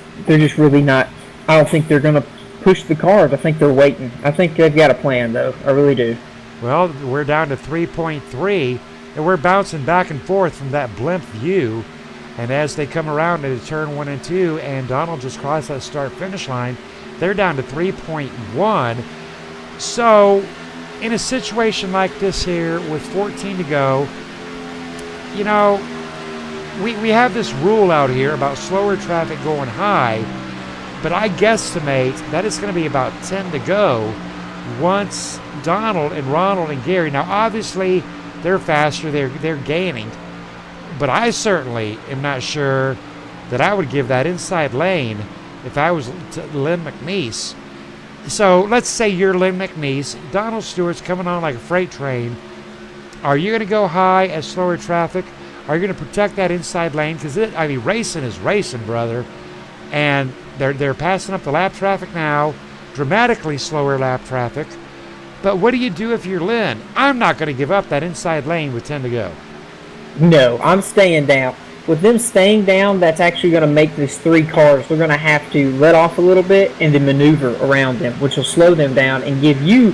really not. I don't think they're going to push the cars. I think they're waiting. I think they've got a plan, though. I really do. Well, we're down to 3.3, and we're bouncing back and forth from that blimp view. And as they come around into turn 1 and 2, and Donald just crossed that start-finish line, they're down to 3.1. So, in a situation like this here with 14 to go, you know, we have this rule out here about slower traffic going high, but I guesstimate that it's going to be about 10 to go once Donald and Ronald and Gary, now obviously they're faster, they're gaining, but I certainly am not sure that I would give that inside lane if I was Lynn McNeese. So let's say you're Lynn McNeese, Donald Stewart's coming on like a freight train. Are you going to go high at slower traffic? Are you going to protect that inside lane? Because racing is racing, brother. And they're passing up the lap traffic now, dramatically slower lap traffic. But what do you do if you're Lynn? I'm not going to give up that inside lane with 10 to go. No, I'm staying down. With them staying down, that's actually going to make these 3 cars, they're going to have to let off a little bit and then maneuver around them, which will slow them down and give you,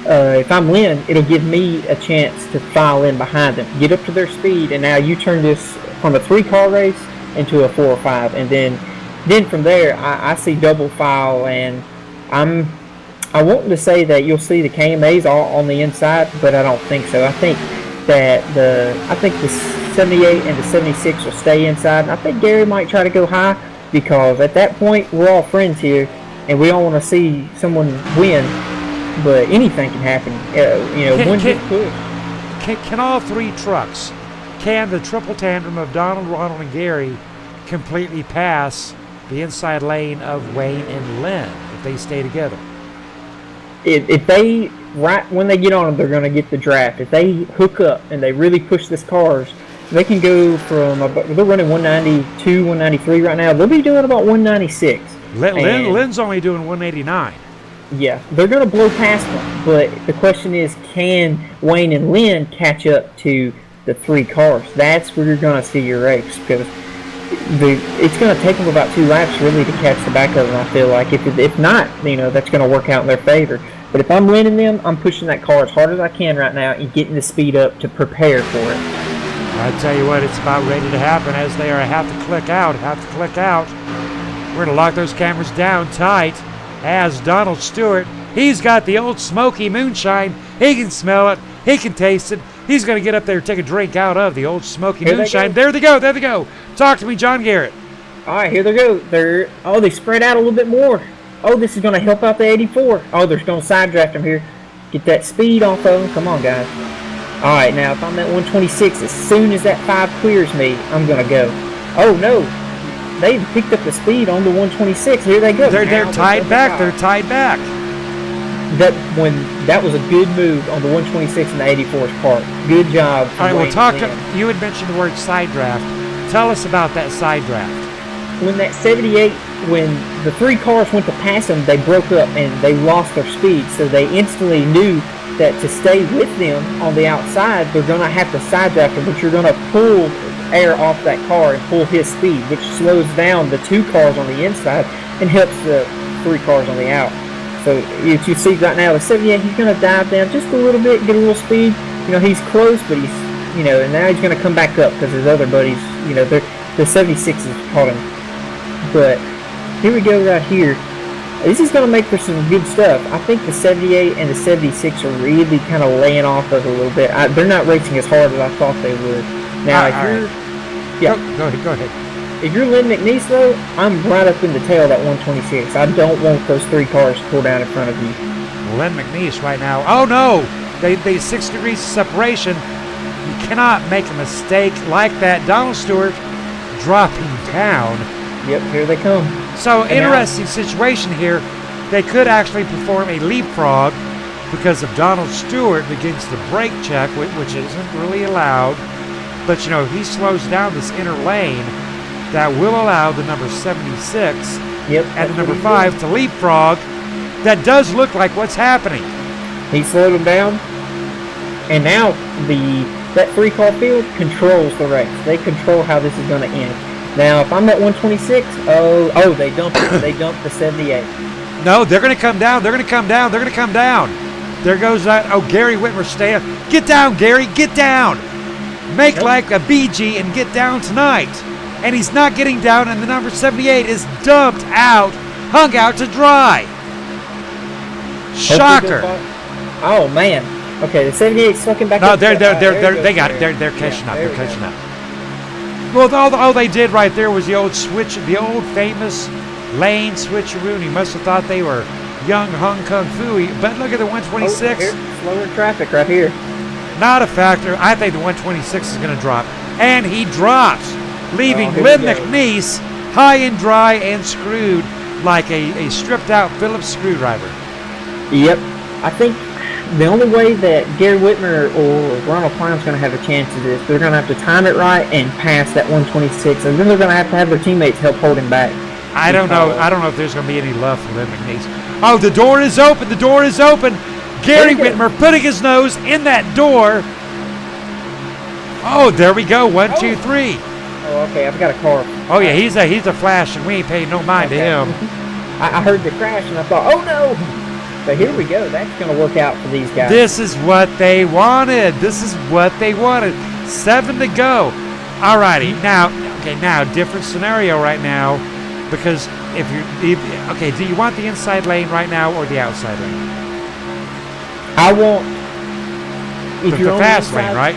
if I'm Lynn, it'll give me a chance to file in behind them, get up to their speed, and now you turn this from a 3-car race into a 4 or 5. And then from there, I see double file, and I want to say that you'll see the KMAs all on the inside, but I don't think so. I think that the 78 and the 76 will stay inside. And I think Gary might try to go high because at that point we're all friends here, and we all want to see someone win. But anything can happen. One good push. Can all 3 trucks, can the triple tandem of Donald, Ronald, and Gary completely pass the inside lane of Wayne and Lynn if they stay together? If they, right when they get on them, they're going to get the draft. If they hook up and they really push this cars, they can go from, they're running 192, 193 right now. They'll be doing about 196. Lynn's only doing 189. Yeah, they're going to blow past them. But the question is, can Wayne and Lynn catch up to the 3 cars? That's where you're going to see your race, because it's going to take them about 2 laps really to catch the back of them, I feel like. If not, that's going to work out in their favor. But if I'm winning them, I'm pushing that car as hard as I can right now and getting the speed up to prepare for it. I tell you what, it's about ready to happen as they are have to click out. We're going to lock those cameras down tight as Donald Stewart, he's got the old smoky moonshine. He can smell it. He can taste it. He's going to get up there and take a drink out of the old smoky moonshine. There they go. Talk to me, John Garrett. All right, here they go. They spread out a little bit more. Oh, this is going to help out the 84. Oh, they're going to side draft them here. Get that speed off of them. Come on, guys. All right, now if I'm at 126, as soon as that 5 clears me, I'm going to go. Oh, no. They picked up the speed on the 126. Here they go. They're tied back. They're tied back. That was a good move on the 126 and the 84's part. Good job. All right, well, you had mentioned the word side draft. Tell us about that side draft. When that 78, when the 3 cars went to pass them, they broke up and they lost their speed. So they instantly knew that to stay with them on the outside, they're going to have to side draft them, but you're going to pull air off that car and pull his speed, which slows down the 2 cars on the inside and helps the 3 cars on the out. So if you see right now, the 78, he's going to dive down just a little bit, get a little speed. He's close, but he's, and now he's going to come back up because his other buddies, the 76 has caught him. But here we go right here. This is going to make for some good stuff. I think the 78 and the 76 are really kind of laying off us a little bit. They're not racing as hard as I thought they would. Now, Go ahead. If you're Lynn McNeese, though, I'm right up in the tail of that 126. I don't want those 3 cars to pull down in front of you. Lynn McNeese right now. Oh, no. They 6 degrees of separation. You cannot make a mistake like that. Donald Stewart dropping down. Yep, here they come. So, interesting situation here. they could actually perform a leapfrog because if Donald Stewart begins to brake check, which isn't really allowed, but you know, if he slows down this inner lane, that will allow the number 76 and the number 5 to leapfrog. That does look like what's happening. He slowed them down, and now that 3-car field controls the race. They control how this is going to end. Now, if I'm at 126, oh, they dumped it. They dumped the 78. No, they're going to come down. They're going to come down. They're going to come down. There goes that. Oh, Gary Whitmer, stay up. Get down, Gary. Get down. Make like a BG and get down tonight. And he's not getting down, and the number 78 is dumped out, hung out to dry. Shocker. Oh, man. Okay, the 78 sucking back No, up. they got it. They're catching up. They're catching up. Well, all they did right there was the old famous lane switcheroo. And he must have thought they were young Hung Kung Fooey. But look at the 126. Slower traffic right here. Not a factor. I think the 126 is going to drop. And he drops, leaving Lynn McNeese high and dry and screwed like a stripped-out Phillips screwdriver. Yep. I think the only way that Gary Whitmer or Ronald Klein's going to have a chance of this, they're going to have to time it right and pass that 126, and then they're going to have their teammates help hold him back. I don't know if there's going to be any love for Lynn McNeese. Oh, the door is open. The door is open. Gary Whitmer putting his nose in that door. Oh, there we go. 1, 2, 3. Oh, okay. I've got a car. Oh yeah, he's a flash, and we ain't paying no mind to him. I heard the crash, and I thought, oh no. So here we go. That's going to work out for these guys. This is what they wanted. 7 to go. Alrighty. Now different scenario right now, because do you want the inside lane right now or the outside lane? I want The fast lane, right?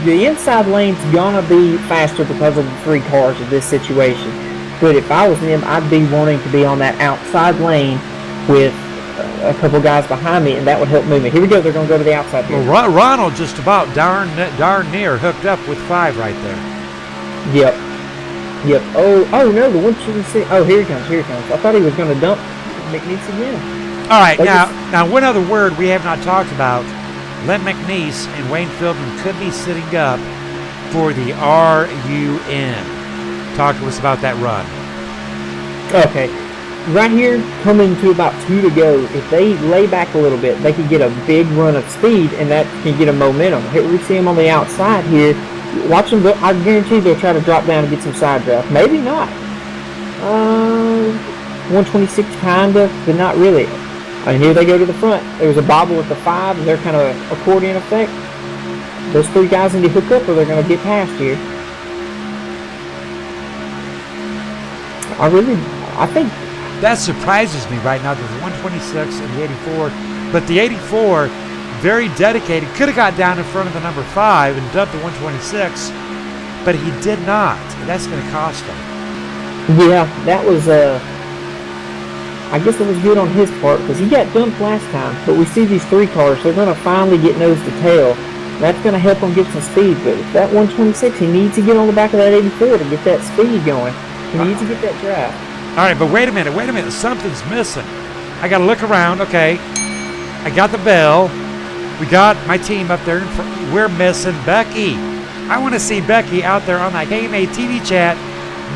The inside lane's gonna be faster because of the 3 cars of this situation. But if I was them, I'd be wanting to be on that outside lane with a couple guys behind me, and that would help move me. Here we go. They're going to go to the outside here. Well, Ronald just about darn near hooked up with 5 right there. Yep. Oh no, the 126. Oh, here he comes. I thought he was going to dump McNeese again. All right, now one other word we have not talked about. Len McNeese and Wayne Feldman could be sitting up for the RUN. Talk to us about that run. Okay. Right here, coming to about 2 to go, if they lay back a little bit, they could get a big run of speed, and that can get a momentum. Here we see them on the outside here. Watch them go. I guarantee they'll try to drop down and get some side draft. Maybe not. 126 kind of, but not really. And here they go to the front. There's a bobble at the 5, and they're kind of accordion effect. Those 3 guys need to hook up or they're going to get past here. I think that surprises me right now. There's the 126 and the 84, but the 84, very dedicated, could have got down in front of the number 5 and dumped the 126, but he did not. That's going to cost him. Yeah, that was I guess it was good on his part because he got dumped last time. But we see these 3 cars; they're going to finally get nose to tail. That's going to help him get some speed. But if that 126, he needs to get on the back of that 84 to get that speed going. He needs to get that drive. All right, but wait a minute. Something's missing. I got to look around. Okay, I got the bell. We got my team up there in front. We're missing Becky. I want to see Becky out there on that KMA TV chat.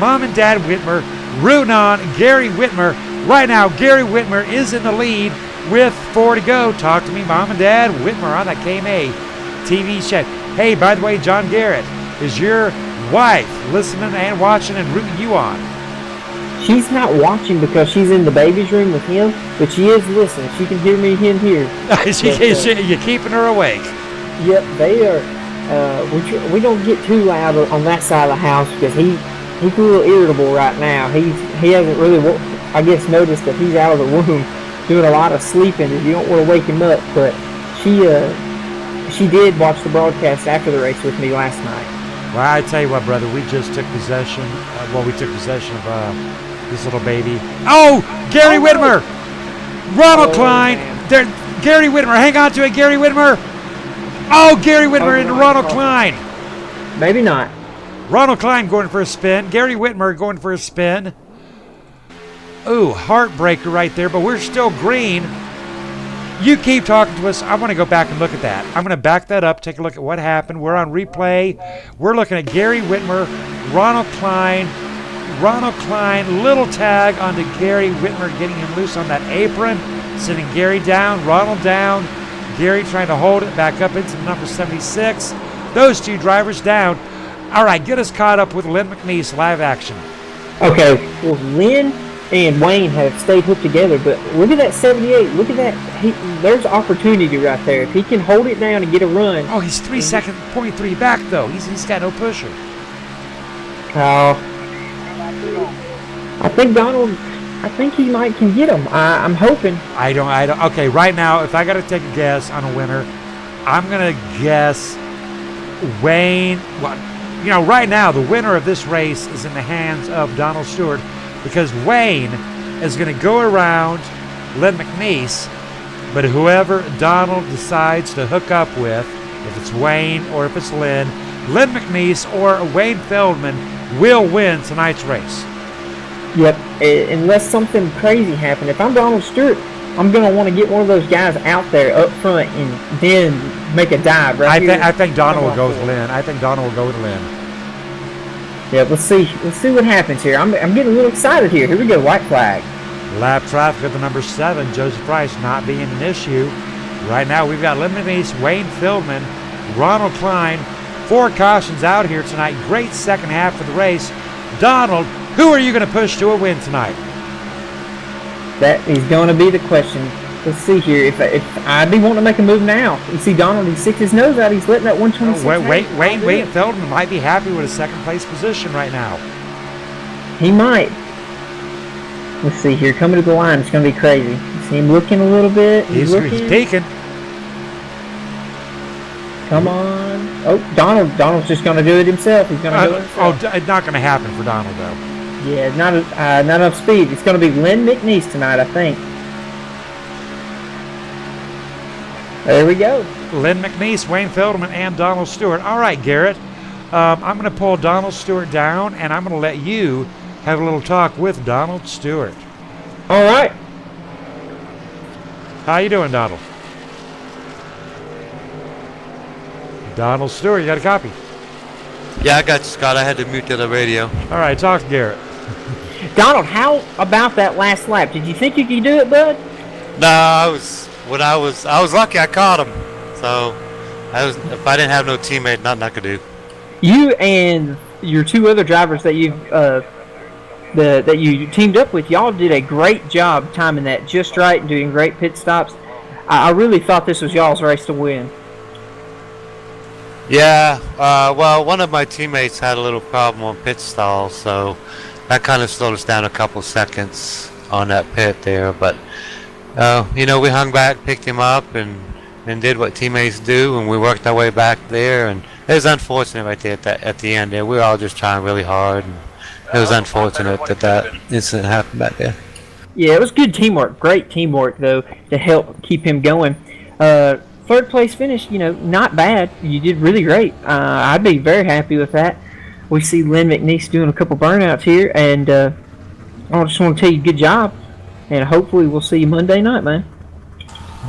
Mom and Dad Whitmer rooting on Gary Whitmer. Right now, Gary Whitmer is in the lead with 4 to go. Talk to me, Mom and Dad Whitmer on that KMA TV chat. Hey, by the way, John Garrett, is your wife listening and watching and rooting you on? She's not watching because she's in the baby's room with him, but she is listening. She can hear me in here. You're keeping her awake. Yep, they are. We don't get too loud on that side of the house because he's a little irritable right now. He hasn't really, I guess, noticed that he's out of the womb doing a lot of sleeping. You don't want to wake him up, but she did watch the broadcast after the race with me last night. Well, I tell you what, brother, we just took possession. We took possession of this little baby. Oh, Gary Whitmer! Ronald Klein! Gary Whitmer, hang on to it, Gary Whitmer! Oh, Gary Whitmer into Ronald Klein! Maybe not. Ronald Klein going for a spin. Gary Whitmer going for a spin. Ooh, heartbreaker right there, but we're still green. You keep talking to us. I want to go back and look at that. I'm going to back that up, take a look at what happened. We're on replay. We're looking at Gary Whitmer, Ronald Klein, little tag onto Gary Whitmer, getting him loose on that apron, sitting Gary down, Ronald down, Gary trying to hold it back up into number 76. Those two drivers down. All right, get us caught up with Lynn McNeese live action. Okay, well, Lynn and Wayne have stayed hooked together, but look at that 78. Look at that. There's opportunity right there. If he can hold it down and get a run. Oh, he's 3 seconds, 0.3 back, though. He's got no pusher. I think Donald, he might can get him. I'm hoping. I don't. Okay, right now, if I got to take a guess on a winner, I'm going to guess Wayne. Well, you know, right now, the winner of this race is in the hands of Donald Stewart, because Wayne is going to go around Lynn McNeese, but whoever Donald decides to hook up with, if it's Wayne or if it's Lynn McNeese or Wayne Feldman will win tonight's race. Yep, unless something crazy happened. If I'm Donald Stewart, I'm going to want to get one of those guys out there up front and then make a dive right here. I think Donald will go with Lynn. Yeah, let's see what happens here. I'm getting a little excited here. Here we go, white flag. Lap traffic at the number 7, Joseph Price, not being an issue. Right now we've got Lynn McNeese, Wayne Feldman, Ronald Klein. 4 cautions out here tonight. Great second half of the race. Donald, who are you going to push to a win tonight? That is going to be the question. Let's see here. If I'd be wanting to make a move now. You see Donald, he sticks his nose out. He's letting that 126. Wayne Feldman might be happy with a second place position right now. He might. Let's see here. Coming to the line, it's going to be crazy. You see him looking a little bit. He's peeking. Come on. Oh, Donald's just going to do it himself. He's going to do it himself. Oh, it's not going to happen for Donald, though. Yeah, not enough speed. It's going to be Lynn McNeese tonight, I think. There we go. Lynn McNeese, Wayne Feldman, and Donald Stewart. All right, Garrett. I'm going to pull Donald Stewart down, and I'm going to let you have a little talk with Donald Stewart. All right. How you doing, Donald? Donald Stewart, you got a copy? Yeah, I got you, Scott. I had to mute the other radio. All right, talk to Garrett. Donald, how about that last lap? Did you think you could do it, bud? No, I was lucky I caught him. So, if I didn't have no teammate, nothing I could do. You and your 2 other drivers that you teamed up with, y'all did a great job timing that just right and doing great pit stops. I really thought this was y'all's race to win. Yeah, well, one of my teammates had a little problem on pit stall, so that kind of slowed us down a couple seconds on that pit there. But, we hung back, picked him up, and did what teammates do, and we worked our way back there. And it was unfortunate right there at the end there. We were all just trying really hard, and it was unfortunate that incident happened back there. Yeah, it was good teamwork. Great teamwork, though, to help keep him going. 3rd place finish, not bad. You did really great. I'd be very happy with that. We see Lynn McNeese doing a couple burnouts here, and I just want to tell you good job, and hopefully we'll see you Monday night, man.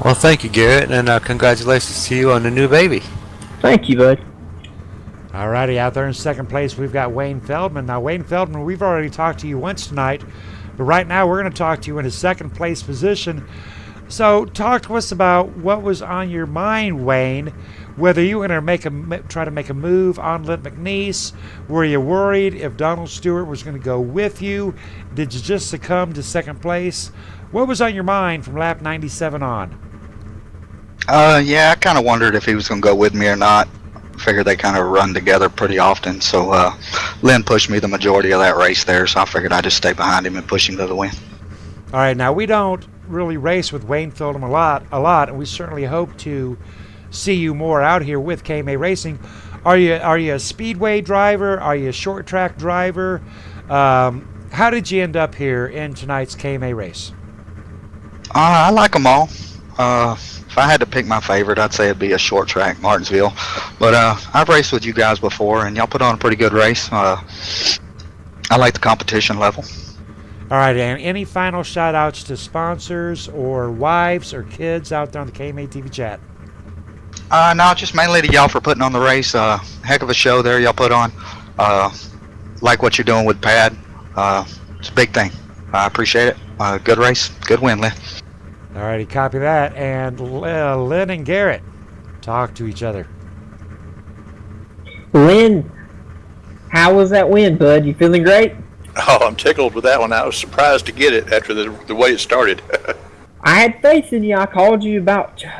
Well, thank you, Garrett, and congratulations to you on the new baby. Thank you, bud. All righty, out there in 2nd place, we've got Wayne Feldman. Now, Wayne Feldman, we've already talked to you once tonight, but right now we're going to talk to you in his 2nd place position. So, talk to us about what was on your mind, Wayne. Whether you were going to try to make a move on Lynn McNeese. Were you worried if Donald Stewart was going to go with you? Did you just succumb to 2nd place? What was on your mind from lap 97 on? Yeah, I kind of wondered if he was going to go with me or not. Figured they kind of run together pretty often, so Lynn pushed me the majority of that race there, so I figured I'd just stay behind him and push him to the win. All right, now we don't really race with Wayne Feldman a lot, and we certainly hope to see you more out here with KMA Racing. Are you a speedway driver? Are you a short track driver? How did you end up here in tonight's KMA race? I like them all. If I had to pick my favorite, I'd say it'd be a short track, Martinsville. But I've raced with you guys before, and y'all put on a pretty good race. I like the competition level. All right, and any final shout outs to sponsors or wives or kids out there on the KMA TV chat? No, just mainly to y'all for putting on the race. Heck of a show there y'all put on. Like what you're doing with Pad. It's a big thing. I appreciate it. Good race. Good win, Lynn. All righty, copy that. And Lynn and Garrett talk to each other. Lynn, how was that win, bud? You feeling great? Oh, I'm tickled with that one. I was surprised to get it after the way it started. I had faith in you. I called you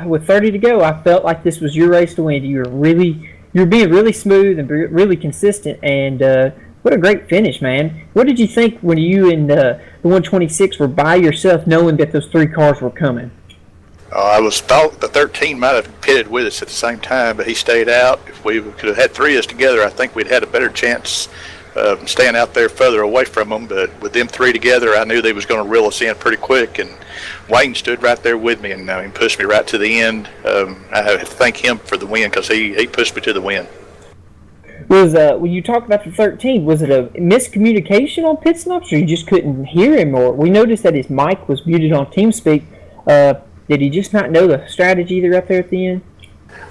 with 30 to go. I felt like this was your race to win. You were being really smooth and really consistent. And what a great finish, man! What did you think when you and the 126 were by yourself, knowing that those 3 cars were coming? I was thought the 13 might have pitted with us at the same time, but he stayed out. If we could have had 3 of us together, I think we'd had a better chance staying out there further away from them. But with them 3 together, I knew they was going to reel us in pretty quick. And Wayne stood right there with me and he pushed me right to the end. I have to thank him for the win because he pushed me to the win. When you talked about the 13, was it a miscommunication on pit stops, or you just couldn't hear him? Or we noticed that his mic was muted on TeamSpeak. Did he just not know the strategy there up there at the end?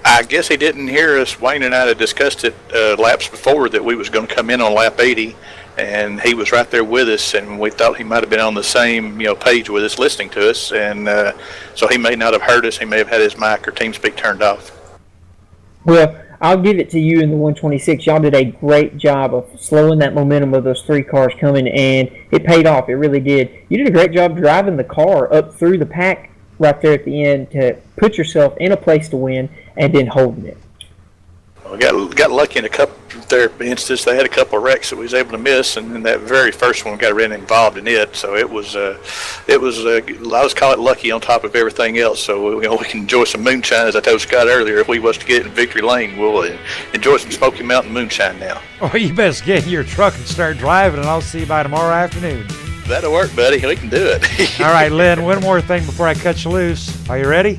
I guess he didn't hear us. Wayne and I had discussed it laps before that we was going to come in on lap 80, and he was right there with us, and we thought he might have been on the same page with us, listening to us, and so he may not have heard us. He may have had his mic or TeamSpeak turned off. Well, I'll give it to you in the 126. Y'all did a great job of slowing that momentum of those 3 cars coming, and it paid off. It really did. You did a great job driving the car up through the pack right there at the end to put yourself in a place to win and then holding it. We got lucky in a couple there instances. They had a couple of wrecks that we was able to miss, and then that very first one got really involved in it. So it was I was call it lucky on top of everything else. So we can enjoy some moonshine, as I told Scott earlier. If we was to get in victory lane, we'll enjoy some Smoky Mountain moonshine now. Oh, you best get in your truck and start driving, and I'll see you by tomorrow afternoon. That'll work, buddy. We can do it. All right, Lynn, one more thing before I cut you loose. Are you ready?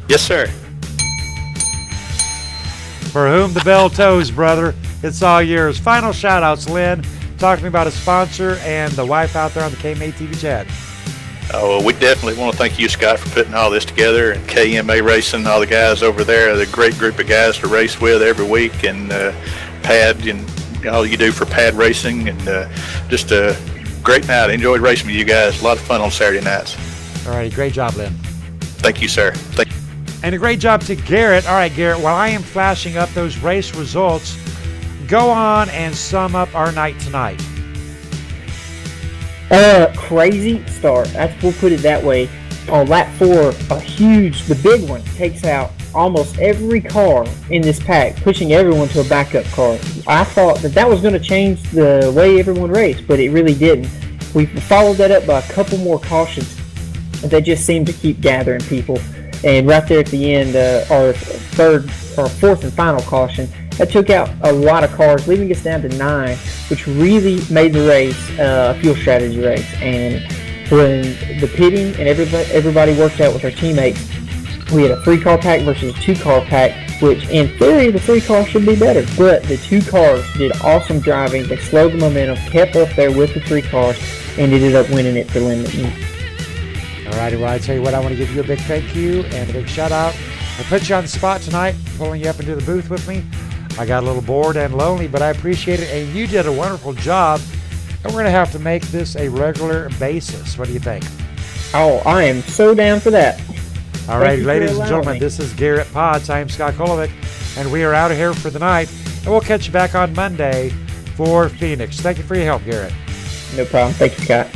Yes, sir. For whom the bell tolls, brother, it's all yours. Final shout-outs, Lynn. Talk to me about a sponsor and the wife out there on the KMA TV chat. Oh, we definitely want to thank you, Scott, for putting all this together, and KMA Racing, all the guys over there. They're a great group of guys to race with every week, and Pad, and all you do for Pad Racing, and just a great night. I enjoyed racing with you guys. A lot of fun on Saturday nights. All right, great job, Lynn. Thank you, sir. Thank you. And a great job to Garrett. All right, Garrett, while I am flashing up those race results, go on and sum up our night tonight. Crazy start. We'll put it that way. On lap 4, the big one, takes out almost every car in this pack, pushing everyone to a backup car. I thought that was going to change the way everyone raced, but it really didn't. We followed that up by a couple more cautions that just seemed to keep gathering people. And right there at the end, our 4th and final caution, that took out a lot of cars, leaving us down to 9, which really made the race a fuel strategy race. And when the pitting and everybody worked out with our teammates, we had a 3-car pack versus a 2-car pack, which in theory the 3 cars should be better, but the 2 cars did awesome driving. They slowed the momentum, kept up there with the 3 cars, and ended up winning it for Lynn. All righty, well, I tell you what, I want to give you a big thank you and a big shout out. I put you on the spot tonight, pulling you up into the booth with me. I got a little bored and lonely, but I appreciate it, and you did a wonderful job, and we're going to have to make this a regular basis. What do you think? Oh, I am so down for that. All right, ladies and gentlemen, this is Garrett Potts. I am Scott Kolovic, and we are out of here for the night, and we'll catch you back on Monday for Phoenix. Thank you for your help, Garrett. No problem. Thank you, Scott.